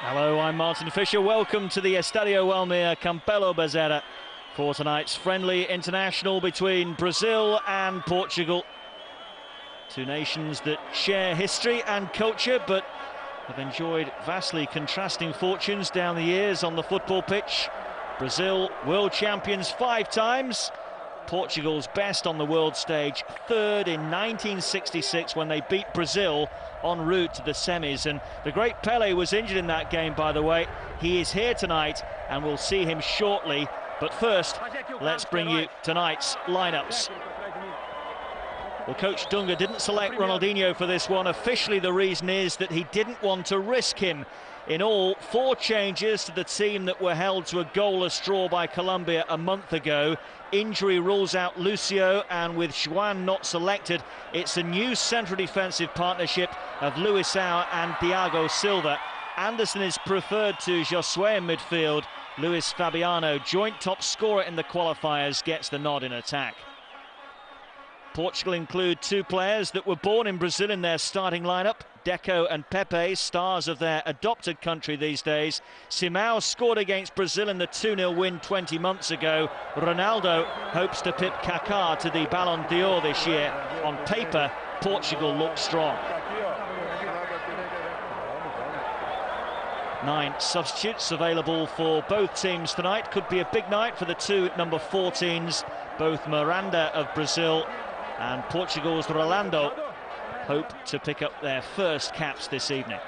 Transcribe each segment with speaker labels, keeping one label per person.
Speaker 1: Hello, I'm Martin Fisher. Welcome to the Estadio Walmir Campelo Bezerra for tonight's friendly international between Brazil and Portugal. Two nations that share history and culture, but have enjoyed vastly contrasting fortunes down the years on the football pitch. Brazil, world champions 5 times. Portugal's best on the world stage, third in 1966 when they beat Brazil en route to the semis. And the great Pelé was injured in that game, by the way. He is here tonight and we'll see him shortly. But first, let's bring you tonight's lineups. Well, Coach Dunga didn't select Ronaldinho for this one. Officially, the reason is that he didn't want to risk him. In all, 4 changes to the team that were held to a goalless draw by Colombia a month ago. Injury rules out Lucio, and with Juan not selected, it's a new central defensive partnership of Luisao and Tiago Silva. Anderson is preferred to Josue in midfield. Luis Fabiano, joint top scorer in the qualifiers, gets the nod in attack. Portugal include 2 players that were born in Brazil in their starting lineup. Deco and Pepe, stars of their adopted country these days. Simao scored against Brazil in the 2-0 win 20 months ago. Ronaldo hopes to pip Kaka to the Ballon d'Or this year. On paper, Portugal looks strong. 9 substitutes available for both teams tonight. Could be a big night for the 2 number 14s, both Miranda of Brazil and Portugal's Rolando hope to pick up their first caps this evening.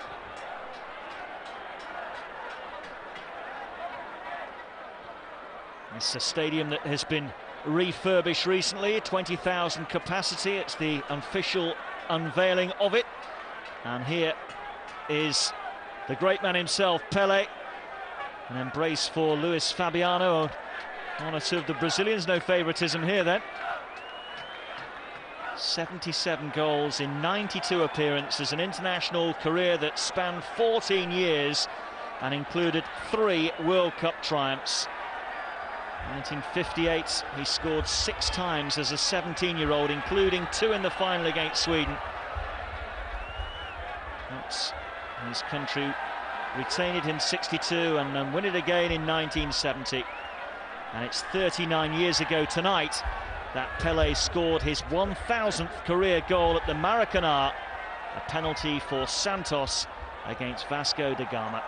Speaker 1: It's a stadium that has been refurbished recently, 20,000 capacity. It's the official unveiling of it. And here is the great man himself, Pelé. An embrace for Luis Fabiano, one or two of the Brazilians. No favouritism here then. 77 goals in 92 appearances, an international career that spanned 14 years and included 3 World Cup triumphs. 1958, he scored 6 times as a 17-year-old, including 2 in the final against Sweden. That's his country retain it in 62 and then win it again in 1970. And it's 39 years ago tonight that Pelé scored his 1,000th career goal at the Maracanã, a penalty for Santos against Vasco da Gama.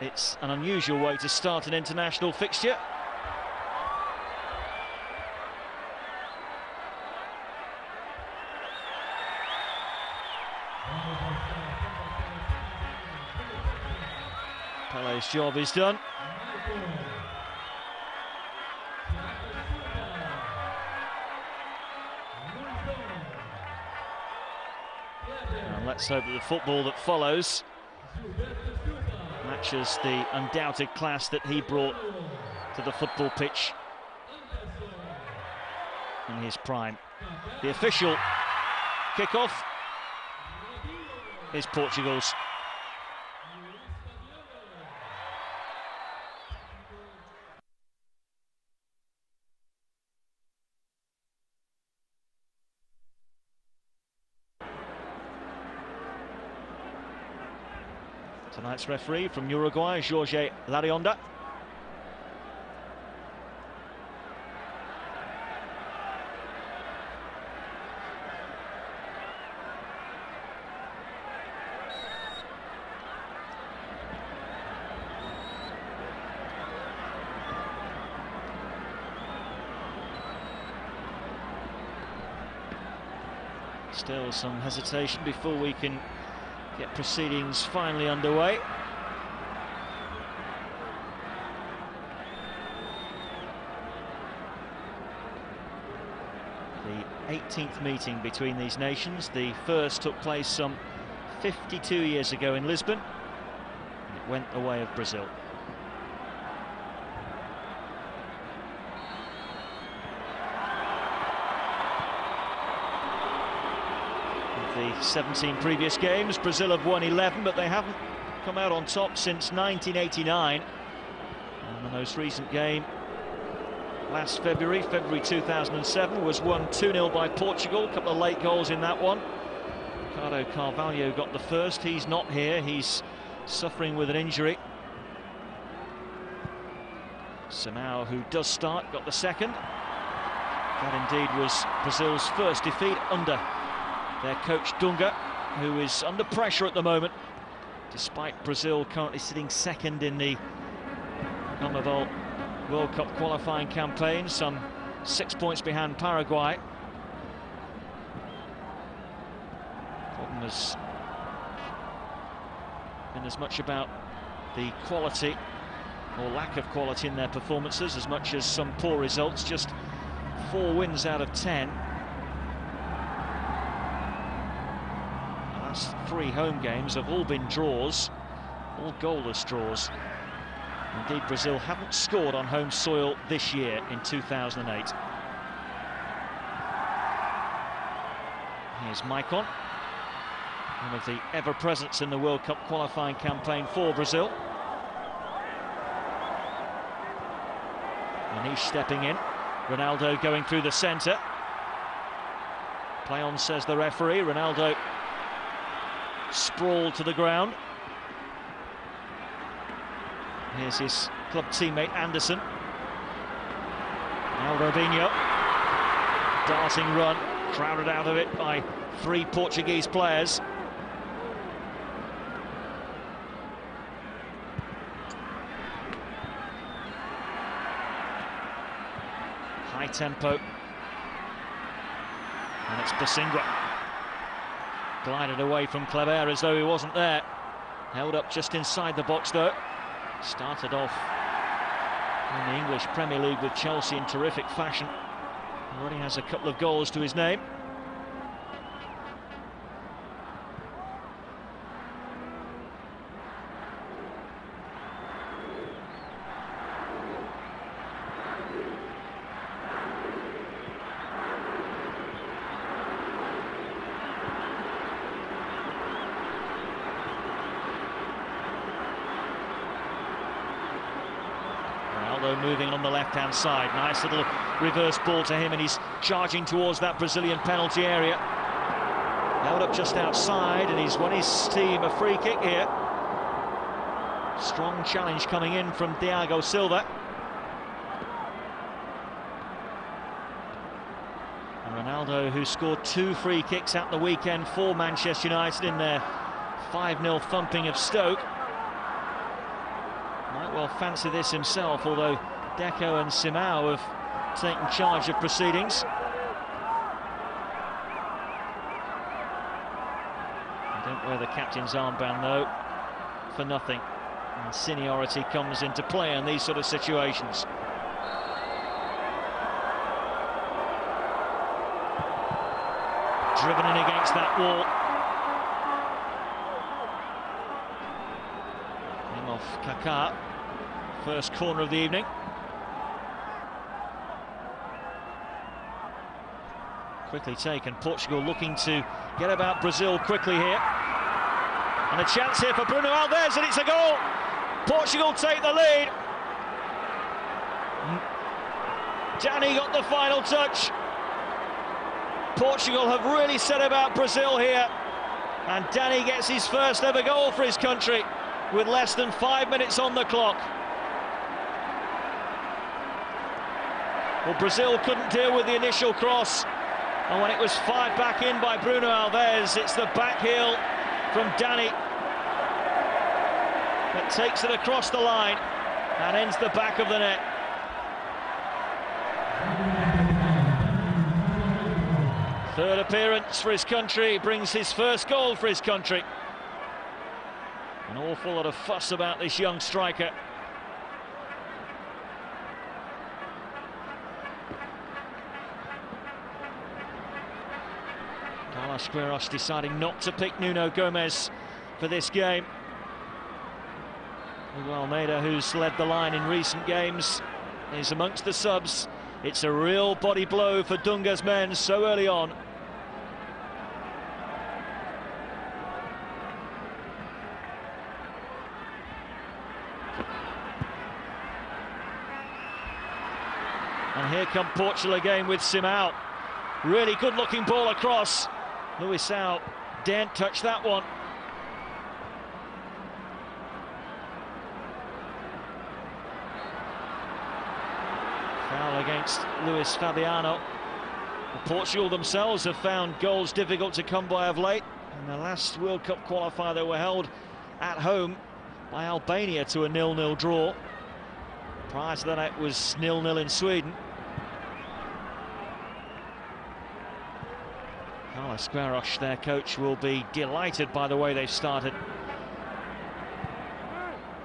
Speaker 1: It's an unusual way to start an international fixture. Pelé's job is done. And let's hope that the football that follows matches the undoubted class that he brought to the football pitch in his prime. The official kickoff is Portugal's. Tonight's referee from Uruguay, Jorge Larionda. Still some hesitation before we can get proceedings finally underway. The 18th meeting between these nations. The first took place some 52 years ago in Lisbon. And it went the way of Brazil. The 17 previous games, Brazil have won 11, but they haven't come out on top since 1989. And the most recent game last February 2007, was won 2-0 by Portugal. A couple of late goals in that one. Ricardo Carvalho got the first. He's not here. He's suffering with an injury. Simao, who does start, got the second. That indeed was Brazil's first defeat under their coach Dunga, who is under pressure at the moment, despite Brazil currently sitting second in the CONMEBOL World Cup qualifying campaign, some 6 points behind Paraguay. Problem has been as much about the quality or lack of quality in their performances as much as some poor results. Just 4 wins out of 10. The last 3 home games have all been draws, all goalless draws. Indeed, Brazil haven't scored on home soil this year in 2008. Here's Maicon, one of the ever-presents in the World Cup qualifying campaign for Brazil. Maniche stepping in, Ronaldo going through the centre. Play on, says the referee. Ronaldo sprawled to the ground. Here's his club teammate Anderson. Now Robinho. Darting run, crowded out of it by 3 Portuguese players. High tempo. And it's Bosingwa. Glided away from Kleber as though he wasn't there. Held up just inside the box though. Started off in the English Premier League with Chelsea in terrific fashion. Already has a couple of goals to his name. Moving on the left-hand side. Nice little reverse ball to him, and he's charging towards that Brazilian penalty area. Held up just outside, and he's won his team a free kick here. Strong challenge coming in from Thiago Silva. And Ronaldo, who scored 2 free kicks at the weekend for Manchester United in their 5-0 thumping of Stoke. Might well fancy this himself, although Deco and Simao have taken charge of proceedings. They don't wear the captain's armband though for nothing, and seniority comes into play in these sort of situations. Driven in against that wall. Came off Kaka. First corner of the evening. Quickly taken. Portugal looking to get about Brazil quickly here. And a chance here for Bruno Alves, and it's a goal. Portugal take the lead. Danny got the final touch. Portugal have really set about Brazil here. And Danny gets his first ever goal for his country with less than 5 minutes on the clock. Well, Brazil couldn't deal with the initial cross, and when it was fired back in by Bruno Alves, it's the back heel from Danny that takes it across the line and ends the back of the net. Third appearance for his country, brings his first goal for his country. An awful lot of fuss about this young striker. Carlos Queiroz deciding not to pick Nuno Gomes for this game. Hugo Almeida, who's led the line in recent games, is amongst the subs. It's a real body blow for Dunga's men so early on. And here come Portugal again with Simao. Really good looking ball across. Luisao daren't touch that one. Foul against Luis Fabiano. Portugal themselves have found goals difficult to come by of late. In the last World Cup qualifier, they were held at home by Albania to a 0-0 draw. Prior to that, it was 0-0 in Sweden. Carlos Queiroz, their coach, will be delighted by the way they've started.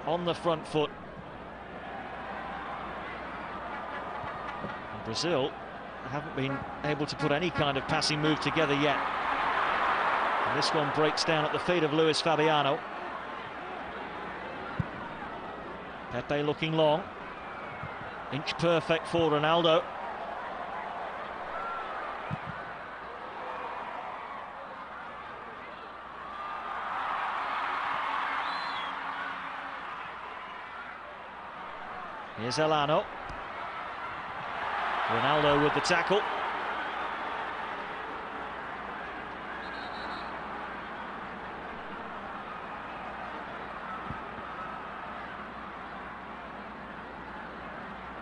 Speaker 1: On the front foot. And Brazil haven't been able to put any kind of passing move together yet. And this one breaks down at the feet of Luis Fabiano. Pepe looking long. Inch perfect for Ronaldo. Here's Elano. Ronaldo with the tackle.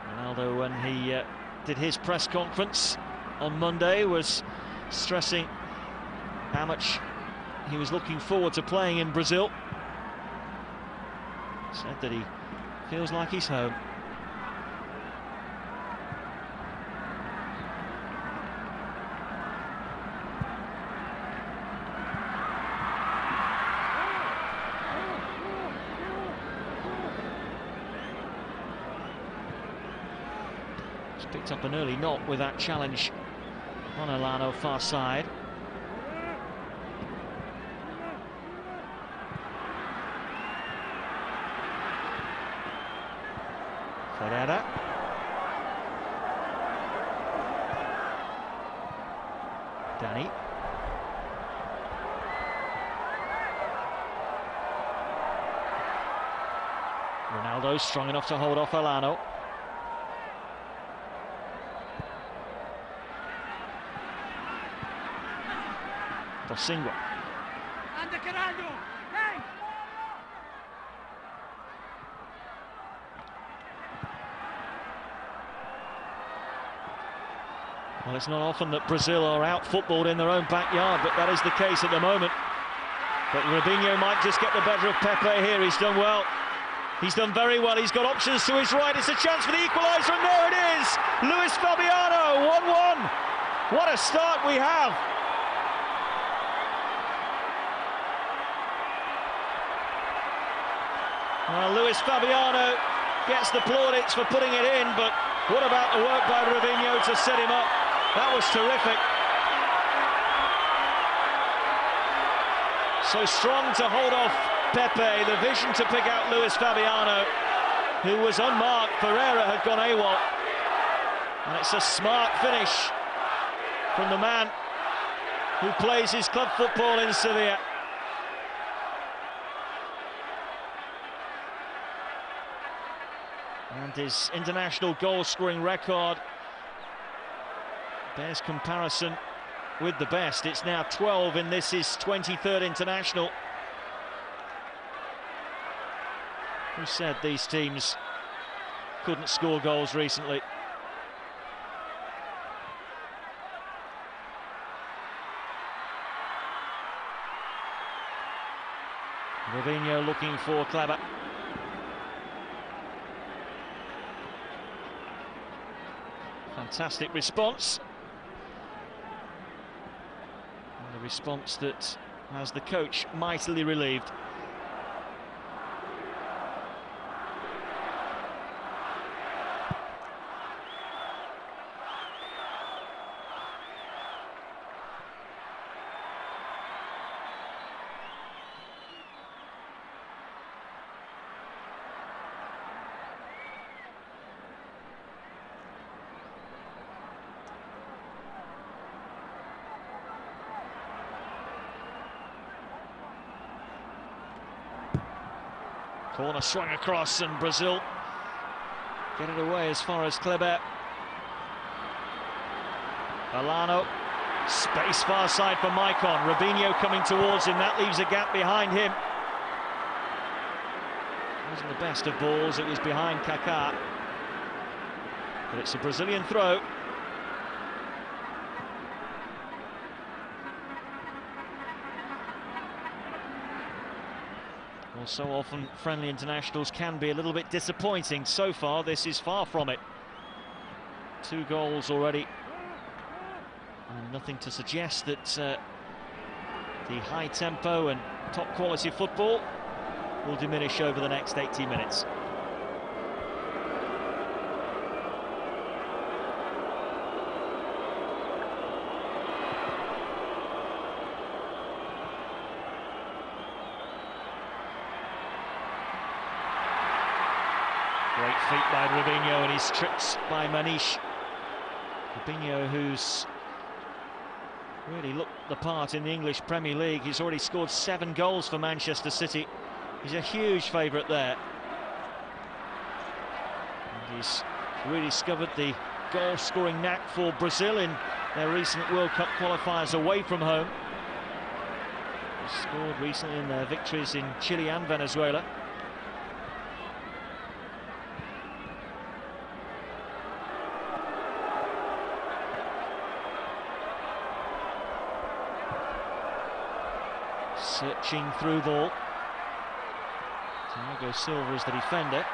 Speaker 1: Ronaldo, when he did his press conference on Monday, was stressing how much he was looking forward to playing in Brazil. Said that he feels like he's home. Picked up an early knock with that challenge on Elano, far side. Ferreira. Danny. Ronaldo strong enough to hold off Elano. Singwa. Well, it's not often that Brazil are out-footballed in their own backyard, but that is the case at the moment. But Robinho might just get the better of Pepe here. He's done well. He's done very well. He's got options to his right. It's a chance for the equaliser, and there it is! Luis Fabiano, 1-1. What a start we have. Well, Luis Fabiano gets the plaudits for putting it in, but what about the work by Robinho to set him up? That was terrific. So strong to hold off Pepe, the vision to pick out Luis Fabiano, who was unmarked. Ferreira had gone AWOL. And it's a smart finish from the man who plays his club football in Sevilla. And his international goal-scoring record bears comparison with the best. It's now 12 in this his 23rd international. Who said these teams couldn't score goals recently? Robinho looking for Clever. Fantastic response. And a response that has the coach mightily relieved. Corner swung across and Brazil get it away as far as Kleber. Alano, space far side for Maicon. Robinho coming towards him, that leaves a gap behind him. Wasn't the best of balls, it was behind Kaka. But it's a Brazilian throw. Well, so often friendly internationals can be a little bit disappointing. So far, this is far from it. 2 goals already. And nothing to suggest that the high tempo and top quality football will diminish over the next 80 minutes. Great feat by Robinho and his tricks by Maniche. Robinho, who's really looked the part in the English Premier League. He's already scored 7 goals for Manchester City. He's a huge favourite there. And he's really discovered the goal-scoring knack for Brazil in their recent World Cup qualifiers away from home. He's scored recently in their victories in Chile and Venezuela. Searching through ball. Tiago Silva is the defender.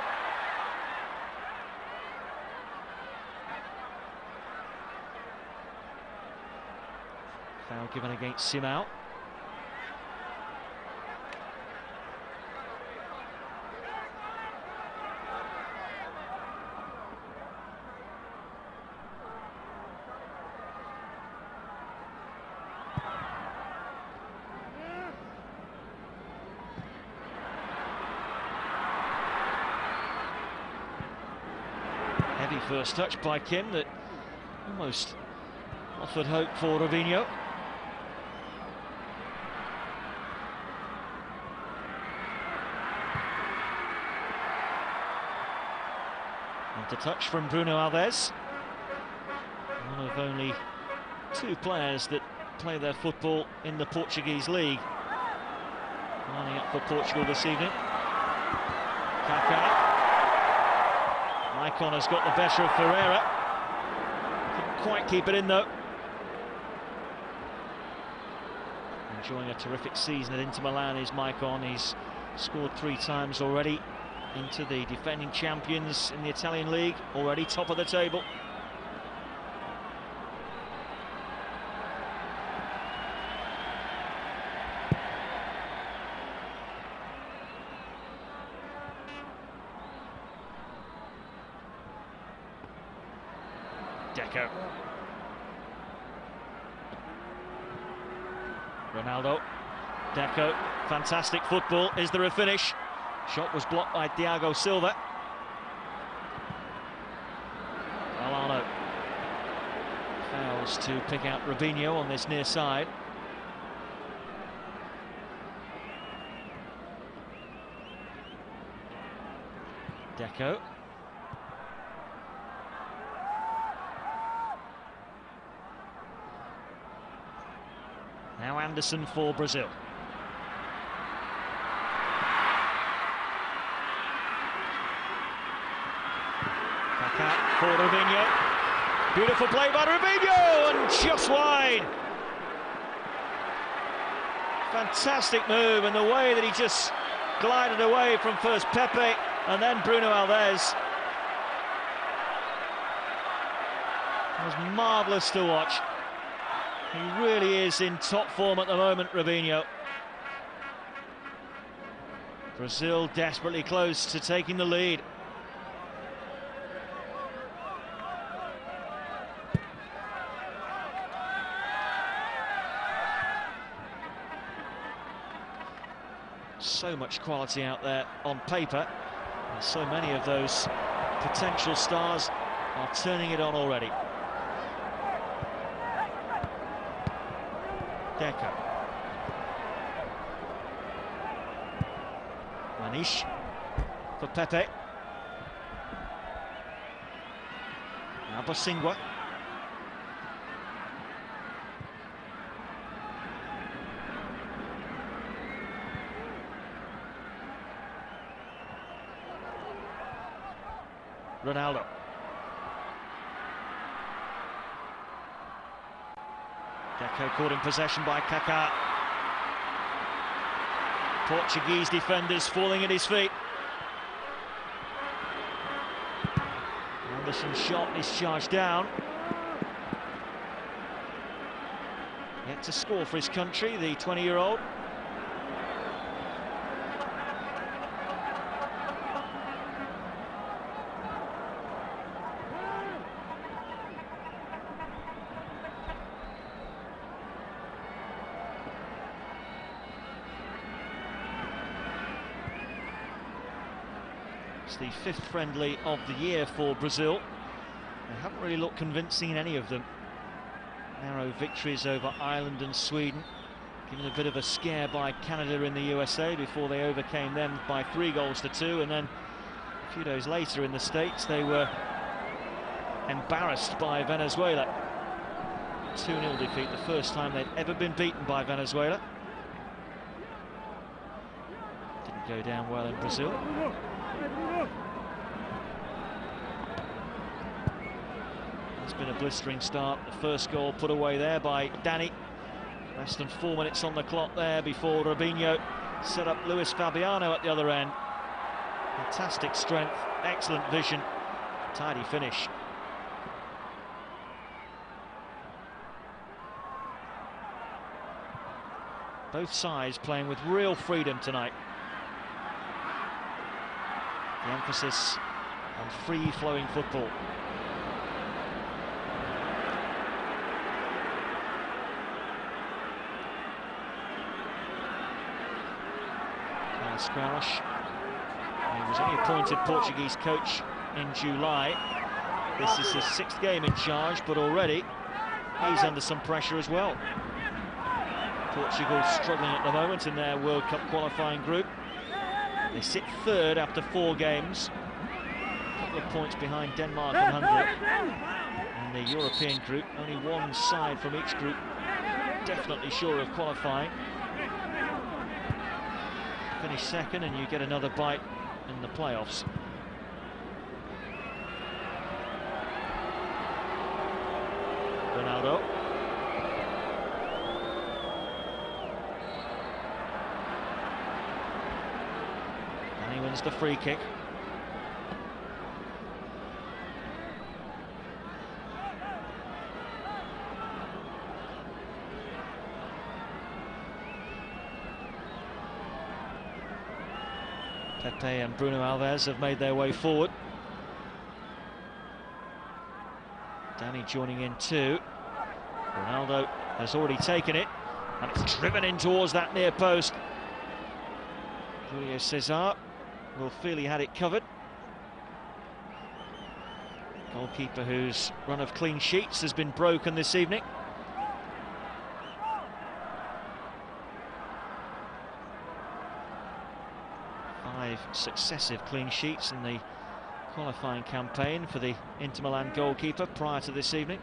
Speaker 1: Foul given against Simao. Heavy first touch by Kim that almost offered hope for Robinho. And a touch from Bruno Alves. One of only 2 players that play their football in the Portuguese league. Lining up for Portugal this evening. Kaka. Maicon has got the better of Ferreira. Couldn't quite keep it in though. Enjoying a terrific season at Inter Milan is Maicon. He's scored 3 times already into the defending champions in the Italian league, already top of the table. Deco. Ronaldo. Deco. Fantastic football. Is there a finish? Shot was blocked by Tiago Silva. Alano fails to pick out Robinho on this near side. Deco. Now Anderson for Brazil. Kaka for Robinho. Beautiful play by Robinho and just wide. Fantastic move, and the way that he just glided away from first Pepe and then Bruno Alves. It was marvellous to watch. He really is in top form at the moment, Robinho. Brazil desperately close to taking the lead. So much quality out there on paper, and so many of those potential stars are turning it on already. Deco. Maniche for Pepe. Now Bosingwa. Ronaldo. Deco caught in possession by Kaka. Portuguese defenders falling at his feet. Anderson's shot is charged down. Yet to score for his country, the 20-year-old. It's the 5th friendly of the year for Brazil. They haven't really looked convincing in any of them. Narrow victories over Ireland and Sweden, given a bit of a scare by Canada in the USA before they overcame them by 3-2, and then a few days later in the States they were embarrassed by Venezuela. 2-0 defeat, the first time they'd ever been beaten by Venezuela. Didn't go down well in Brazil. It's been a blistering start. The first goal put away there by Dani. Less than 4 minutes on the clock there before Robinho set up Fabiano at the other end. Fantastic strength, excellent vision, tidy finish. Both sides playing with real freedom tonight. The emphasis on free-flowing football. Squarish. He was only appointed Portuguese coach in July. This is his 6th game in charge, but already he's under some pressure as well. Portugal struggling at the moment in their World Cup qualifying group. They sit 3rd after 4 games. A couple of points behind Denmark and Hungary. In the European group, only one side from each group definitely sure of qualifying. Finish 2nd and you get another bite in the playoffs. Ronaldo. And he wins the free kick. Pepe and Bruno Alves have made their way forward. Dani joining in too. Ronaldo has already taken it, and it's driven in towards that near post. Julio Cesar will feel he had it covered. Goalkeeper whose run of clean sheets has been broken this evening. Successive clean sheets in the qualifying campaign for the Inter Milan goalkeeper prior to this evening.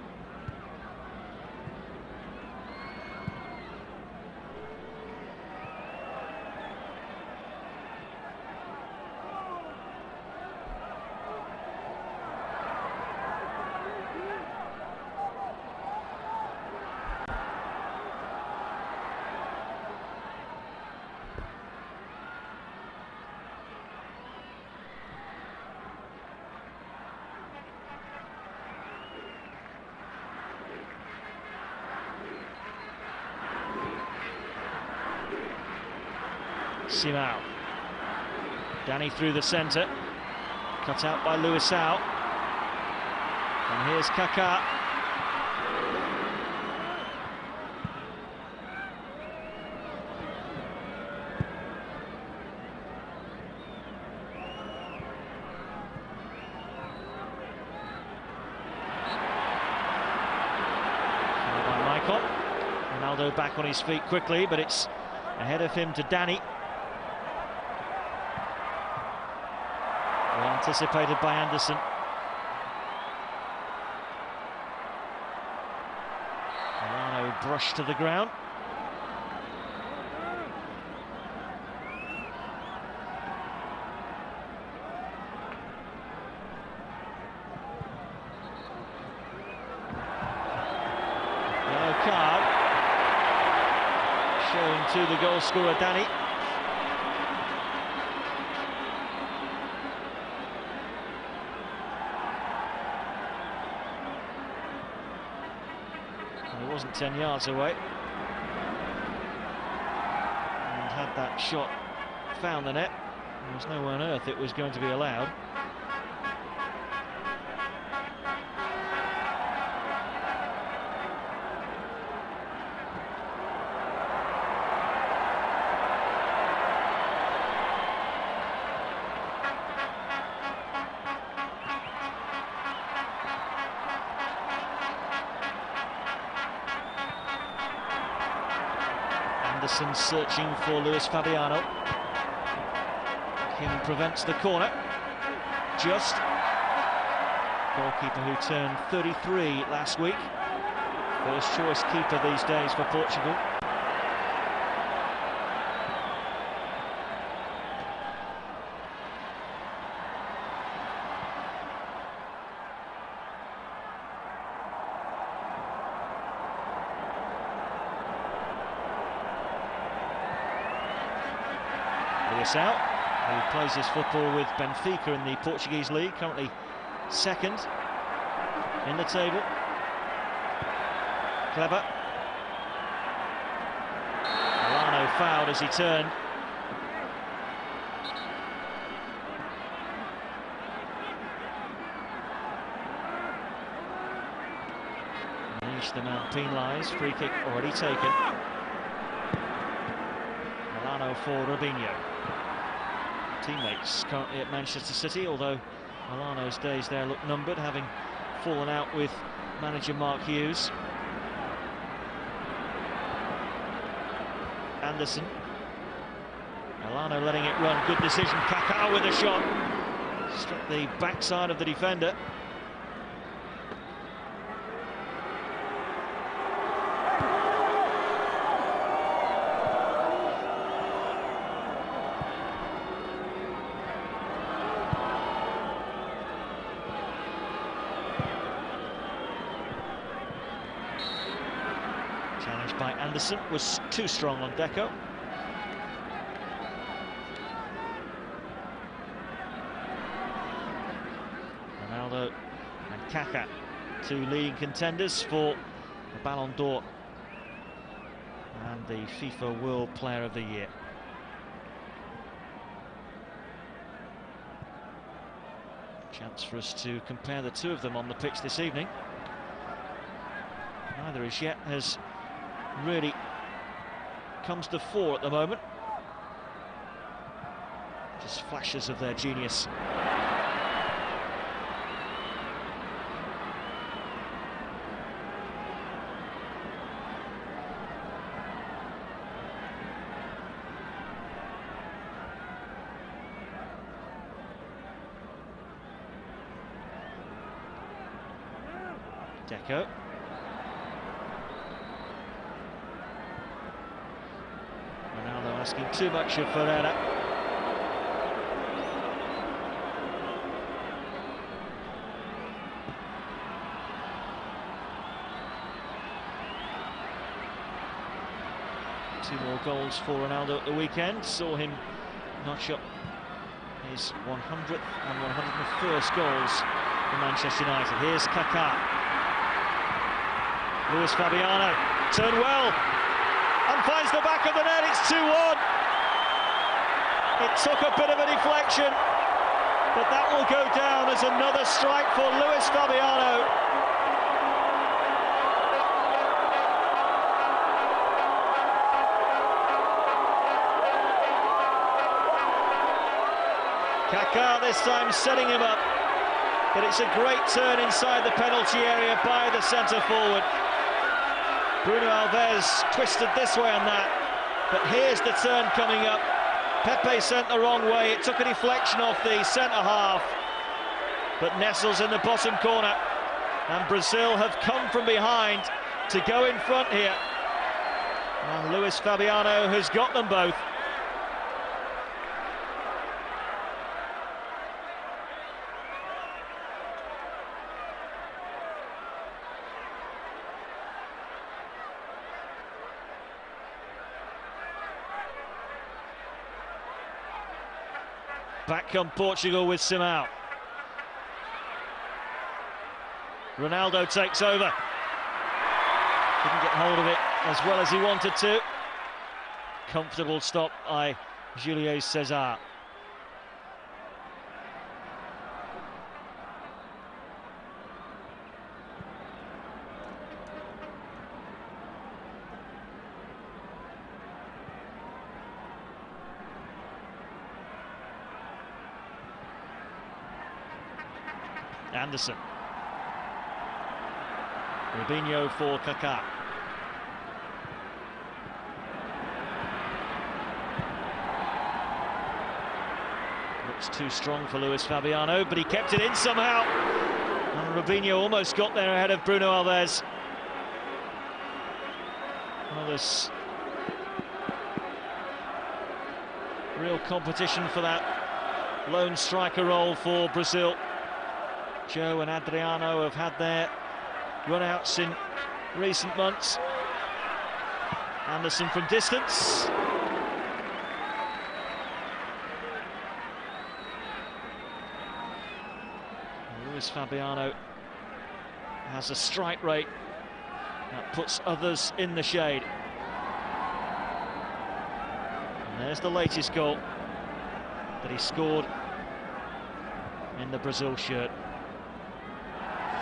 Speaker 1: Simao. Dani through the centre. Cut out by Luisao. And here's Kaka. By Michael. Ronaldo back on his feet quickly, but it's ahead of him to Dani. Well anticipated by Anderson. Adriano brushed to the ground. to the goal scorer, Danny. And he wasn't 10 yards away. And had that shot found the net, there was no way on earth it was going to be allowed. Anderson searching for Luis Fabiano. Kim prevents the corner. Just. Goalkeeper who turned 33 last week. First choice keeper these days for Portugal. Simao, who plays his football with Benfica in the Portuguese league, currently second in the table. Clever. Milano fouled as he turned. Reached the man penalised, free kick already taken. Milano for Robinho. Teammates currently at Manchester City, although Milano's days there look numbered, having fallen out with manager Mark Hughes. Anderson. Milano letting it run, good decision. Kaka with a shot. Struck the backside of the defender. Challenged by Anderson, was too strong on Deco. Ronaldo and Kaka, two leading contenders for the Ballon d'Or and the FIFA World Player of the Year. Chance for us to compare the two of them on the pitch this evening. Neither as yet has really comes to fore at the moment. Just flashes of their genius. Deco. Ronaldo asking too much of Ferreira. Two more goals for Ronaldo at the weekend. Saw him notch up his 100th and 101st goals for Manchester United. Here's Kaka. Luis Fabiano turned well and finds the back of the net. It's 2-1. It took a bit of a deflection, but that will go down as another strike for Luis Fabiano. Kaka this time setting him up, but it's a great turn inside the penalty area by the centre forward. Bruno Alves twisted this way and that, but here's the turn coming up. Pepe sent the wrong way. It took a deflection off the centre half, but nestles in the bottom corner, and Brazil have come from behind to go in front here, and Luis Fabiano has got them both. Back come Portugal with Simao. Ronaldo takes over. Didn't get hold of it as well as he wanted to. Comfortable stop by Julio Cesar. Anderson. Robinho for Kaka. Looks too strong for Luis Fabiano, but he kept it in somehow. And Robinho almost got there ahead of Bruno Alves. Well, there's real competition for that lone striker role for Brazil. Joe and Adriano have had their run-outs in recent months. Anderson from distance. Luis Fabiano has a strike rate that puts others in the shade. And there's the latest goal that he scored in the Brazil shirt.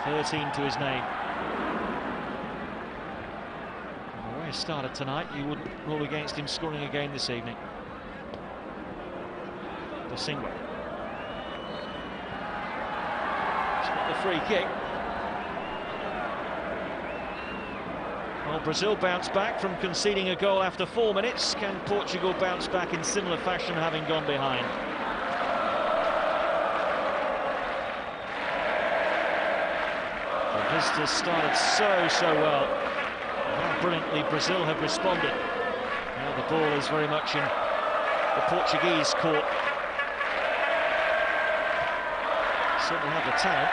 Speaker 1: 13 to his name. And the way he started tonight, you wouldn't rule against him scoring again this evening. Simao. He's got the free kick. Well, Brazil bounced back from conceding a goal after 4 minutes. Can Portugal bounce back in similar fashion, having gone behind? Visitors started so well. How brilliantly Brazil have responded. Now the ball is very much in the Portuguese court. Certainly have the talent.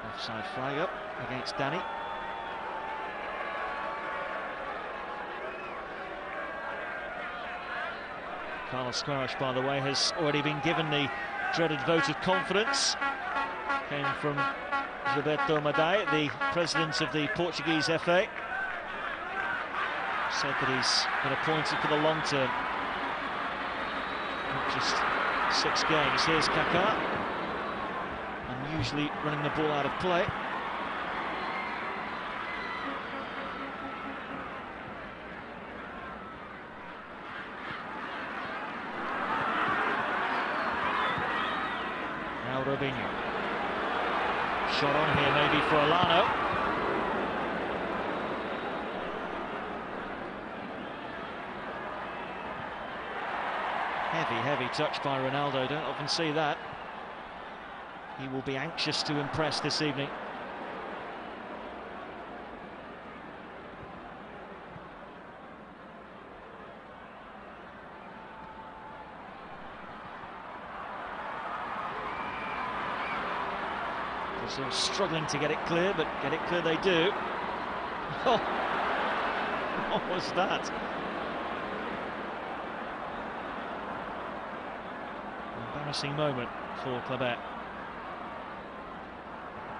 Speaker 1: Offside flag up against Danny. Carlos Queiroz, by the way, has already been given the dreaded vote of confidence. Came from Gilberto Madei, the president of the Portuguese FA. Said that he's been appointed for the long term, not just 6 games. Here's Kaka, unusually running the ball out of play. Robinho. Shot on here maybe for Alano. Heavy touch by Ronaldo. Don't often see that. He will be anxious to impress this evening. Brazil struggling to get it clear, but get it clear they do. Oh, what was that? Embarrassing moment for Clabet.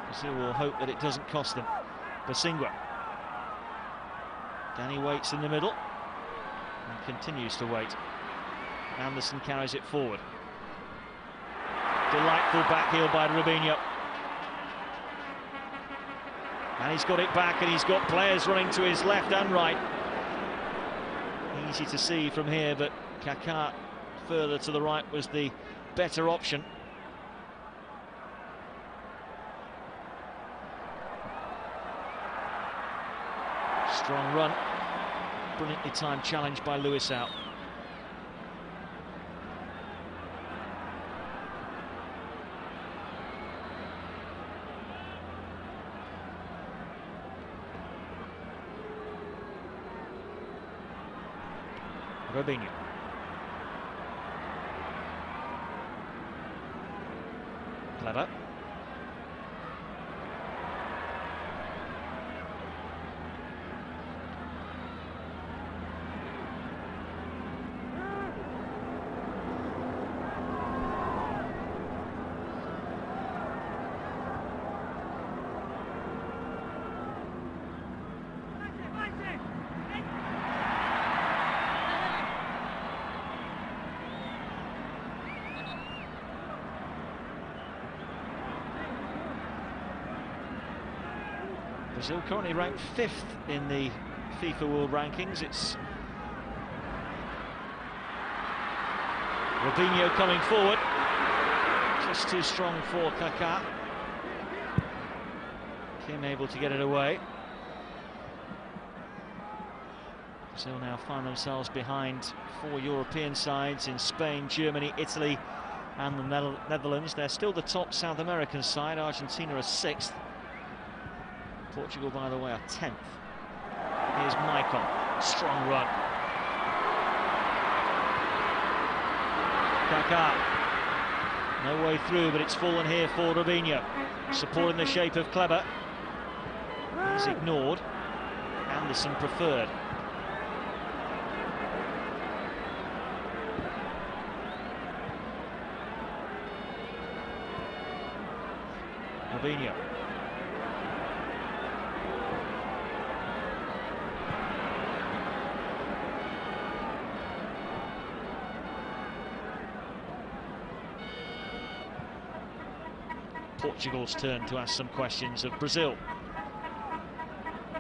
Speaker 1: Brazil will hope that it doesn't cost them. Basingua. Danny waits in the middle and continues to wait. Anderson carries it forward. Delightful back heel by Robinho. And he's got it back, and he's got players running to his left and right. Easy to see from here, but Kaka further to the right was the better option. Strong run. Brilliantly timed challenge by Luis out. Robinho. Brazil currently ranked 5th in the FIFA World Rankings. It's Robinho coming forward. Just too strong for Kaka. Kim able to get it away. Brazil now find themselves behind 4 European sides in Spain, Germany, Italy and the Netherlands. They're still the top South American side. Argentina are 6th. Portugal, by the way, are 10th. Here's Michael. Strong run. Kaka. No way through, but it's fallen here for Robinho. Support in the shape of Kleber. He's ignored. Anderson preferred. Robinho. Portugal's turn to ask some questions of Brazil.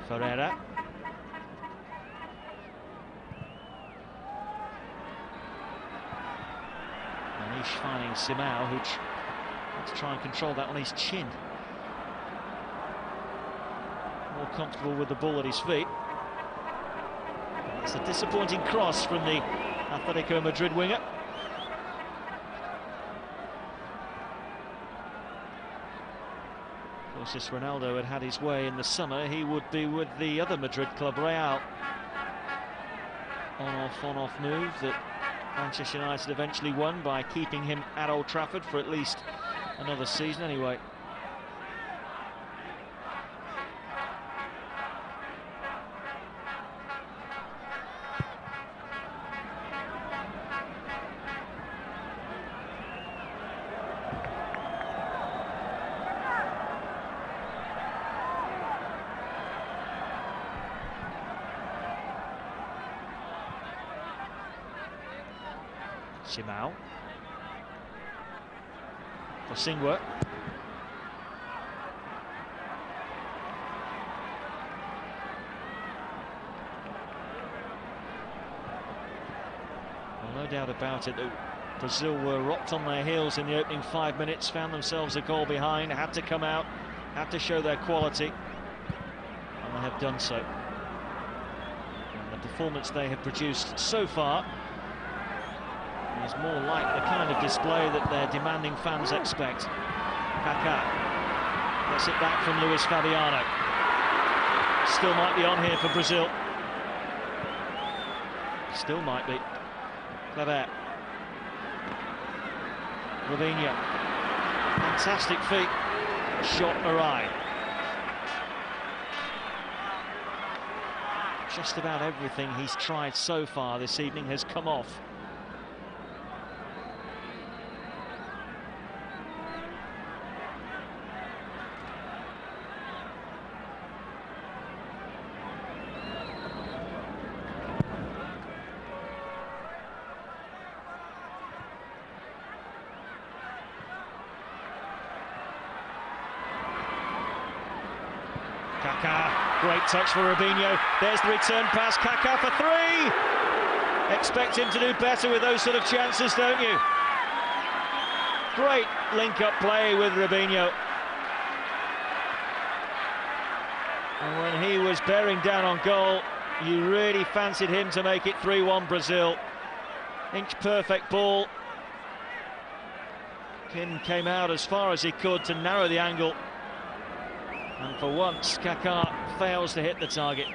Speaker 1: Ferreira. Manish finding Simao, who wants to try and control that on his chin. More comfortable with the ball at his feet. It's a disappointing cross from the Atletico Madrid winger. Of course, if Ronaldo had had his way in the summer, he would be with the other Madrid club, Real. On-off move that Manchester United eventually won by keeping him at Old Trafford for at least another season anyway. Simao. For Singwa. Well, no doubt about it that Brazil were rocked on their heels in the opening 5 minutes, found themselves a goal behind, had to come out, had to show their quality, and they have done so. And the performance they have produced so far is more like the kind of display that their demanding fans expect. Kaka gets it back from Luis Fabiano. Still might be on here for Brazil. Still might be. Kleber. Robinho. Fantastic feet. Shot awry. Just about everything he's tried so far this evening has come off. Kaka, great touch for Robinho. There's the return pass, Kaka for 3! Expect him to do better with those sort of chances, don't you? Great link-up play with Robinho. And when he was bearing down on goal, you really fancied him to make it 3-1 Brazil. Inch-perfect ball. Kim came out as far as he could to narrow the angle. And for once, Kaka fails to hit the target.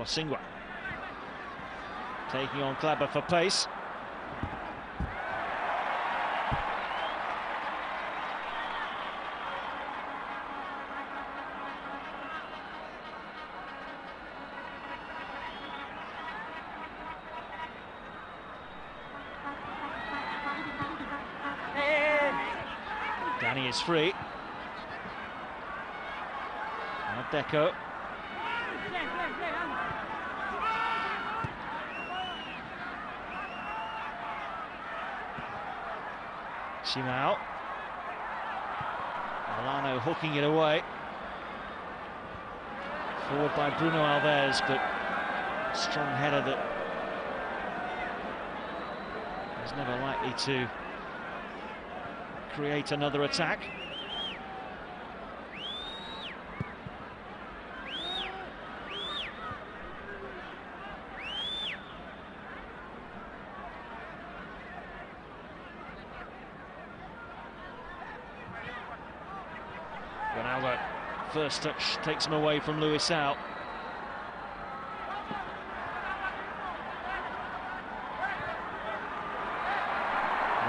Speaker 1: Singwa taking on Kleber for pace. Danny is free. Now Deco. Simao. Milano hooking it away. Forward by Bruno Alves, but strong header that is never likely to create another attack. Ronaldo, first touch takes him away from Luisao.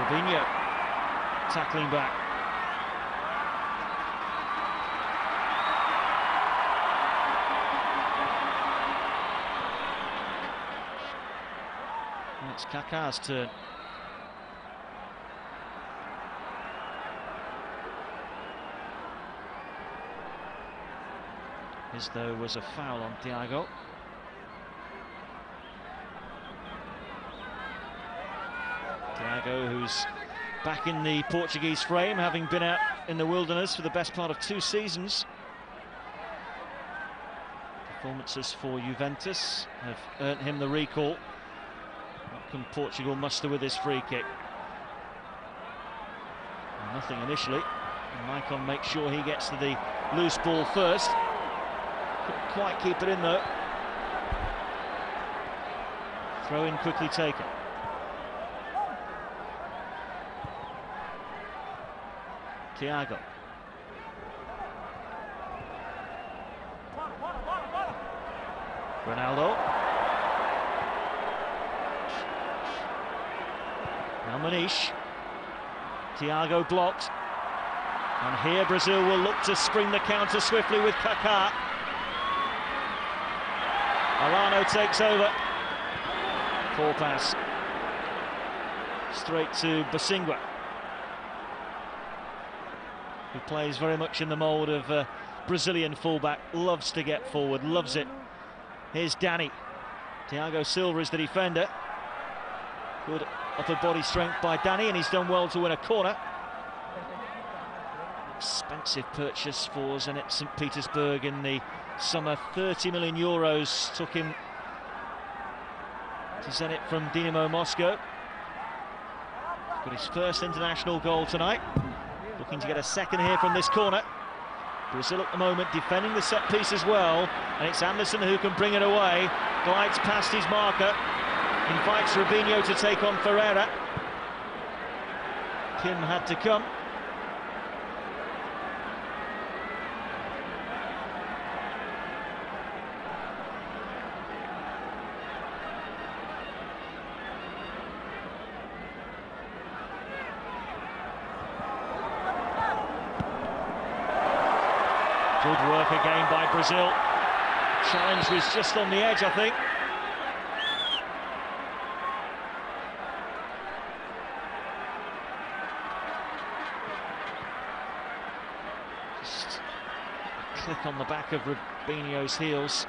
Speaker 1: Robinho tackling back. It's Kaka's turn. As though was a foul on Tiago. Tiago, who's back in the Portuguese frame, having been out in the wilderness for the best part of 2 seasons. Performances for Juventus have earned him the recall. What can Portugal muster with this free kick? Nothing initially. Maicon makes sure he gets to the loose ball first. Couldn't quite keep it in though. Throw in quickly taken. Tiago. Ronaldo. Now Manish. Tiago blocked. And here Brazil will look to spring the counter swiftly with Kaka. Adriano takes over. Poor pass. Straight to Bosingwa, who plays very much in the mould of a Brazilian fullback, loves to get forward, loves it. Here's Danny. Thiago Silva is the defender. Good upper body strength by Danny, and he's done well to win a corner. Expensive purchase for Zenit St. Petersburg in the summer. 30 million euros took him to Zenit from Dinamo Moscow. Got his first international goal tonight. Looking to get a second here from this corner. Brazil at the moment defending the set piece as well, and it's Anderson who can bring it away. Glides past his marker, invites Robinho to take on Ferreira. Kim had to come. Good work again by Brazil. Challenge was just on the edge, I think. Just a click on the back of Robinho's heels.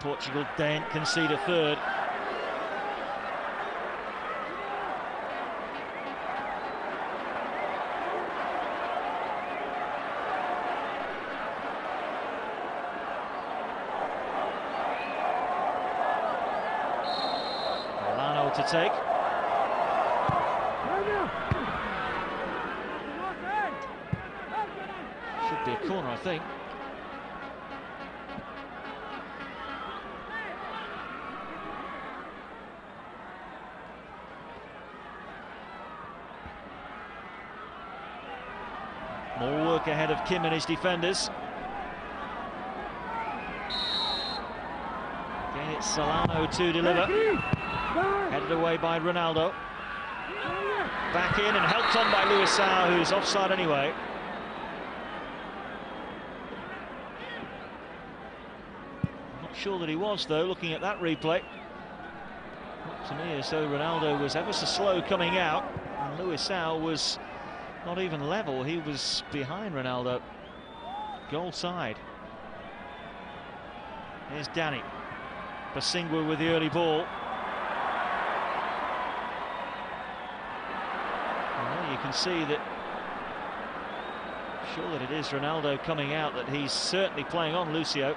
Speaker 1: Portugal daren't concede a third. To take. Should be a corner, I think. More work ahead of Kim and his defenders. Again, it's Solano to deliver. Headed away by Ronaldo. Back in and helped on by Luisao, who's offside anyway. I'm not sure that he was, though, looking at that replay. Looked to me as though Ronaldo was ever so slow coming out, and Luisao was not even level. He was behind Ronaldo. Goal side. Here's Danny. Basingwa with the early ball. Well, you can see that, sure that it is Ronaldo coming out, that he's certainly playing on Lucio.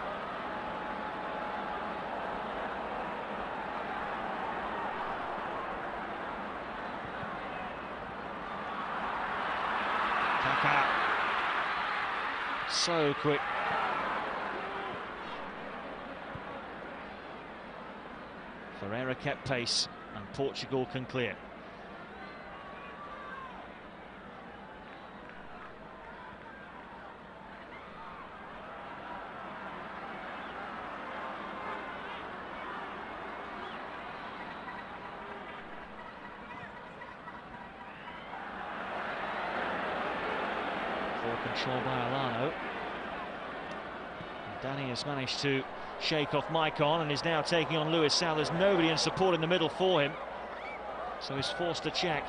Speaker 1: Kaka. So quick. Ferreira kept pace, and Portugal can clear. Full control by Alano. Danny has managed to shake off Maicon and is now taking on Luisao. There's nobody in support in the middle for him, so he's forced to check.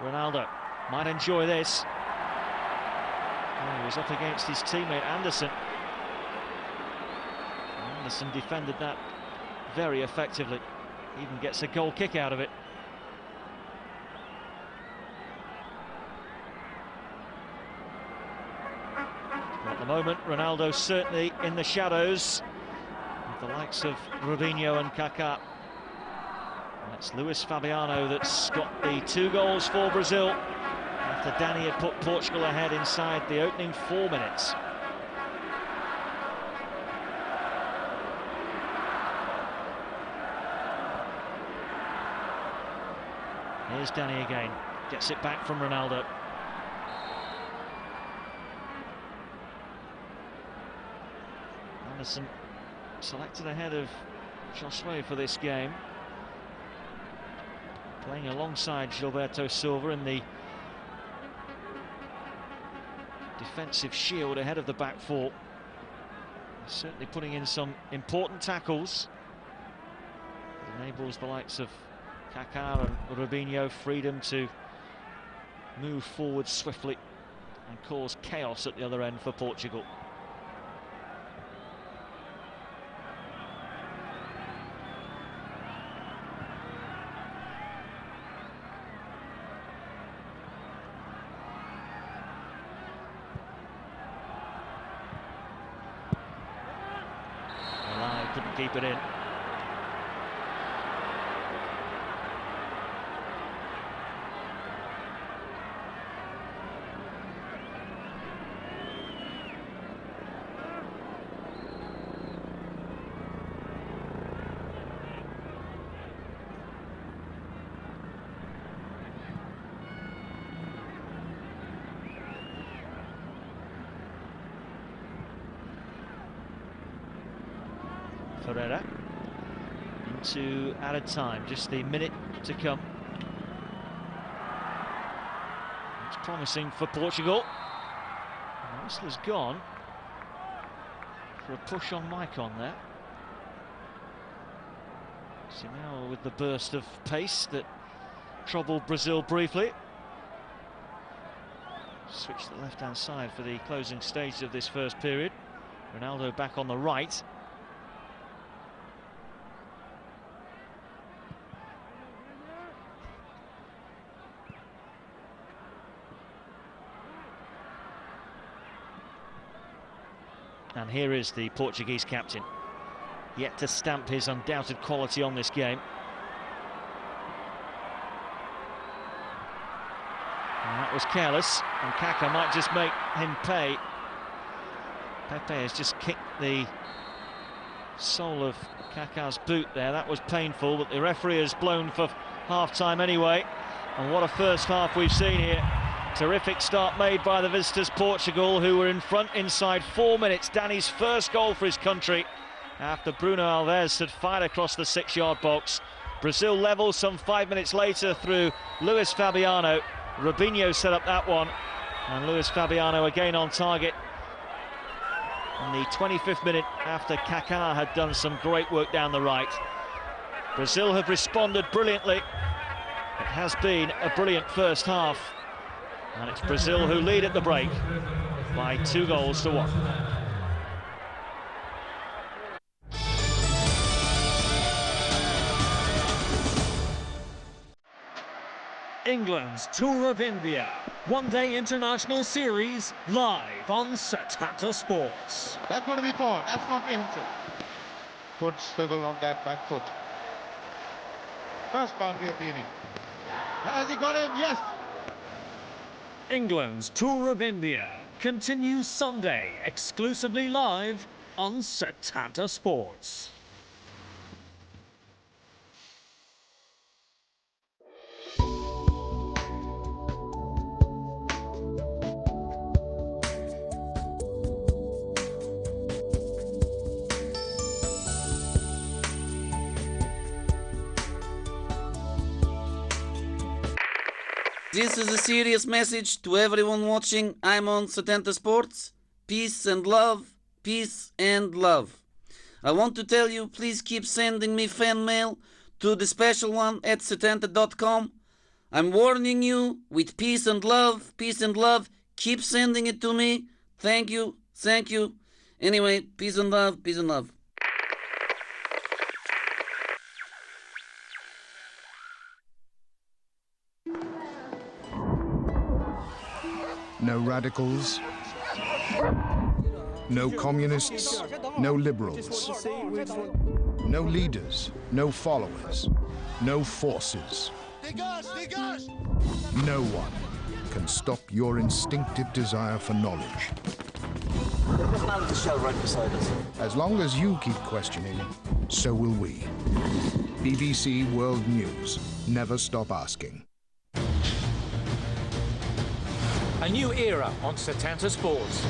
Speaker 1: Ronaldo might enjoy this. Oh, he was up against his teammate Anderson. Anderson defended that very effectively. Even gets a goal kick out of it. At the moment, Ronaldo certainly in the shadows with the likes of Robinho and Kaka. That's Luis Fabiano that's got the 2 goals for Brazil after Danny had put Portugal ahead inside the opening 4 minutes. Here's Danny again, gets it back from Ronaldo. Anderson selected ahead of Josue for this game, playing alongside Gilberto Silva in the defensive shield ahead of the back four. He's certainly putting in some important tackles. It enables the likes of Kaka and Robinho freedom to move forward swiftly and cause chaos at the other end for Portugal. Couldn't keep it in. Ferreira into added time, just the minute to come. It's promising for Portugal. The whistler's gone for a push on Maicon there. Simao with the burst of pace that troubled Brazil briefly. Switch to the left-hand side for the closing stage of this first period. Ronaldo back on the right. And here is the Portuguese captain, yet to stamp his undoubted quality on this game. And that was careless, and Kaka might just make him pay. Pepe has just kicked the sole of Kaka's boot there. That was painful, but the referee has blown for half-time anyway. And what a first half we've seen here. Terrific start made by the visitors Portugal, who were in front inside 4 minutes. Danny's first goal for his country after Bruno Alves had fired across the 6-yard box. Brazil level some 5 minutes later through Luis Fabiano. Robinho set up that one, and Luis Fabiano again on target. In the 25th minute, after Kaka had done some great work down the right. Brazil have responded brilliantly. It has been a brilliant first half, and it's Brazil who lead at the break by 2-1.
Speaker 2: England's Tour of India one-day international series live on Setanta Sports.
Speaker 3: That's going to be fun. That's not empty. Foot swivel on that back foot. First boundary of the inning. Has he got him? Yes.
Speaker 2: England's Tour of India continues Sunday exclusively live on Setanta Sports.
Speaker 4: This is a serious message to everyone watching. I'm on Setanta Sports. Peace and love. Peace and love. I want to tell you, please keep sending me fan mail to the special one at setanta.com. I'm warning you with peace and love. Peace and love. Keep sending it to me. Thank you. Thank you. Anyway, peace and love. Peace and love.
Speaker 5: No radicals, no communists, no liberals, no leaders, no followers, no forces. No one can stop your instinctive desire for knowledge.
Speaker 6: There's another shell right beside us.
Speaker 5: As long as you keep questioning, so will we. BBC World News. Never stop asking.
Speaker 2: A new era on Setanta Sports.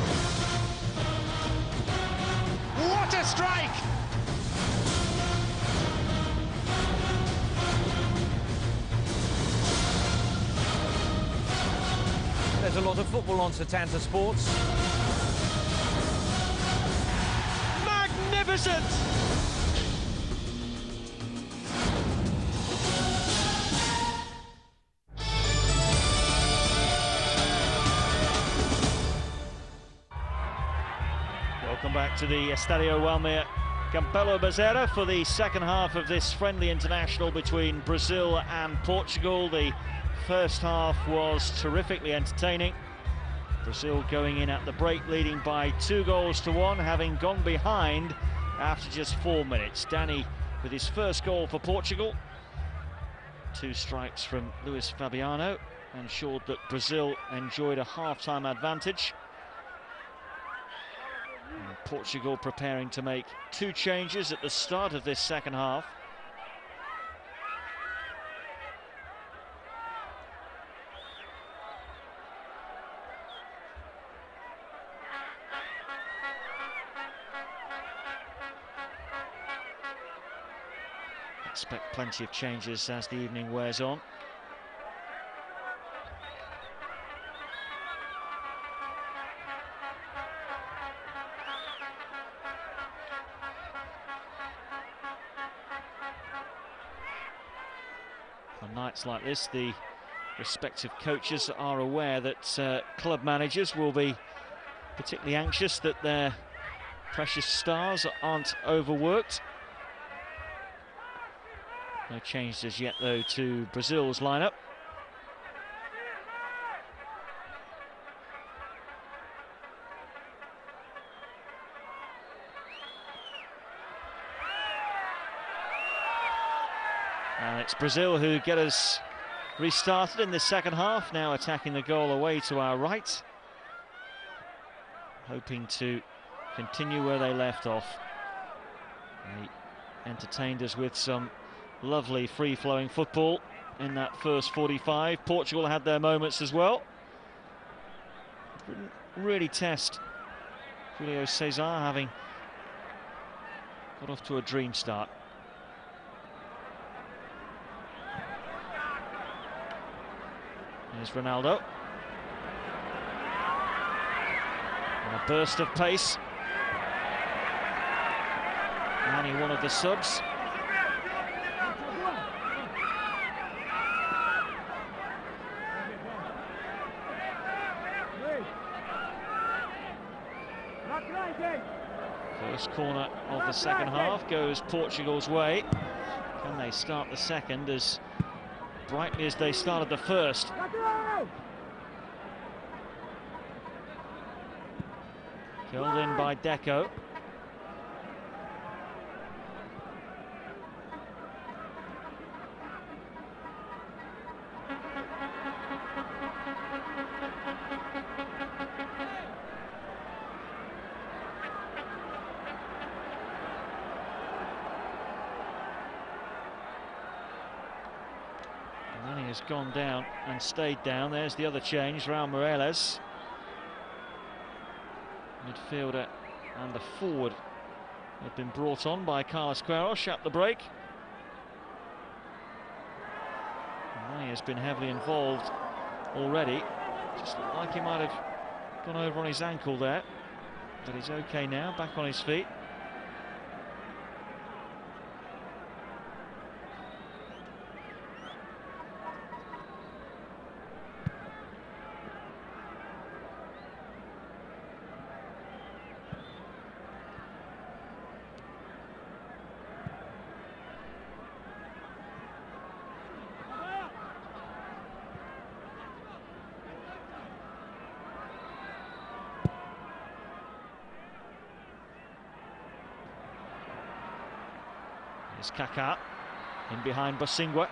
Speaker 3: What a strike!
Speaker 2: There's a lot of football on Setanta Sports.
Speaker 1: Magnificent! Welcome back to the Estadio Walmir Campelo Bezerra for the second half of this friendly international between Brazil and Portugal. The first half was terrifically entertaining. Brazil going in at the break leading by 2-1, having gone behind after just 4 minutes. Danny with his first goal for Portugal. 2 strikes from Luis Fabiano ensured that Brazil enjoyed a half-time advantage. And Portugal preparing to make 2 changes at the start of this second half. Expect plenty of changes as the evening wears on. On nights like this, the respective coaches are aware that club managers will be particularly anxious that their precious stars aren't overworked. No change as yet, though, to Brazil's lineup. And it's Brazil who get us restarted in the second half, now attacking the goal away to our right. Hoping to continue where they left off. They entertained us with some lovely free-flowing football in that first 45. Portugal had their moments as well. Didn't really test Julio Cesar, having got off to a dream start. Here's Ronaldo. And a burst of pace. Nani, one of the subs. First corner of the second half goes Portugal's way. Can they start the second as brightly as they started the first? Killed in by Deco. Has gone down and stayed down. There's the other change, Raul Morales. Midfielder and the forward have been brought on by Carlos Queiroz at the break. And he has been heavily involved already. Just looked like he might have gone over on his ankle there, but he's okay now, back on his feet. It's Kaka in behind Bosingwa.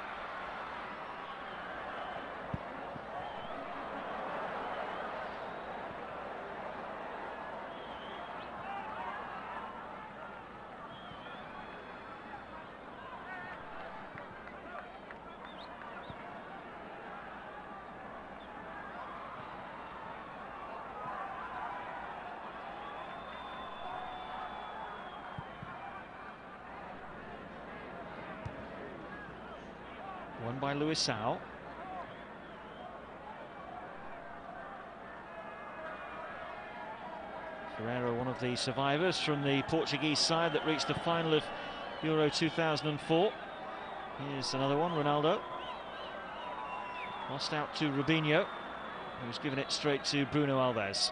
Speaker 1: Won by Luisao. Ferreira, one of the survivors from the Portuguese side that reached the final of Euro 2004. Here's another one, Ronaldo. Lost out to Robinho, who's given it straight to Bruno Alves.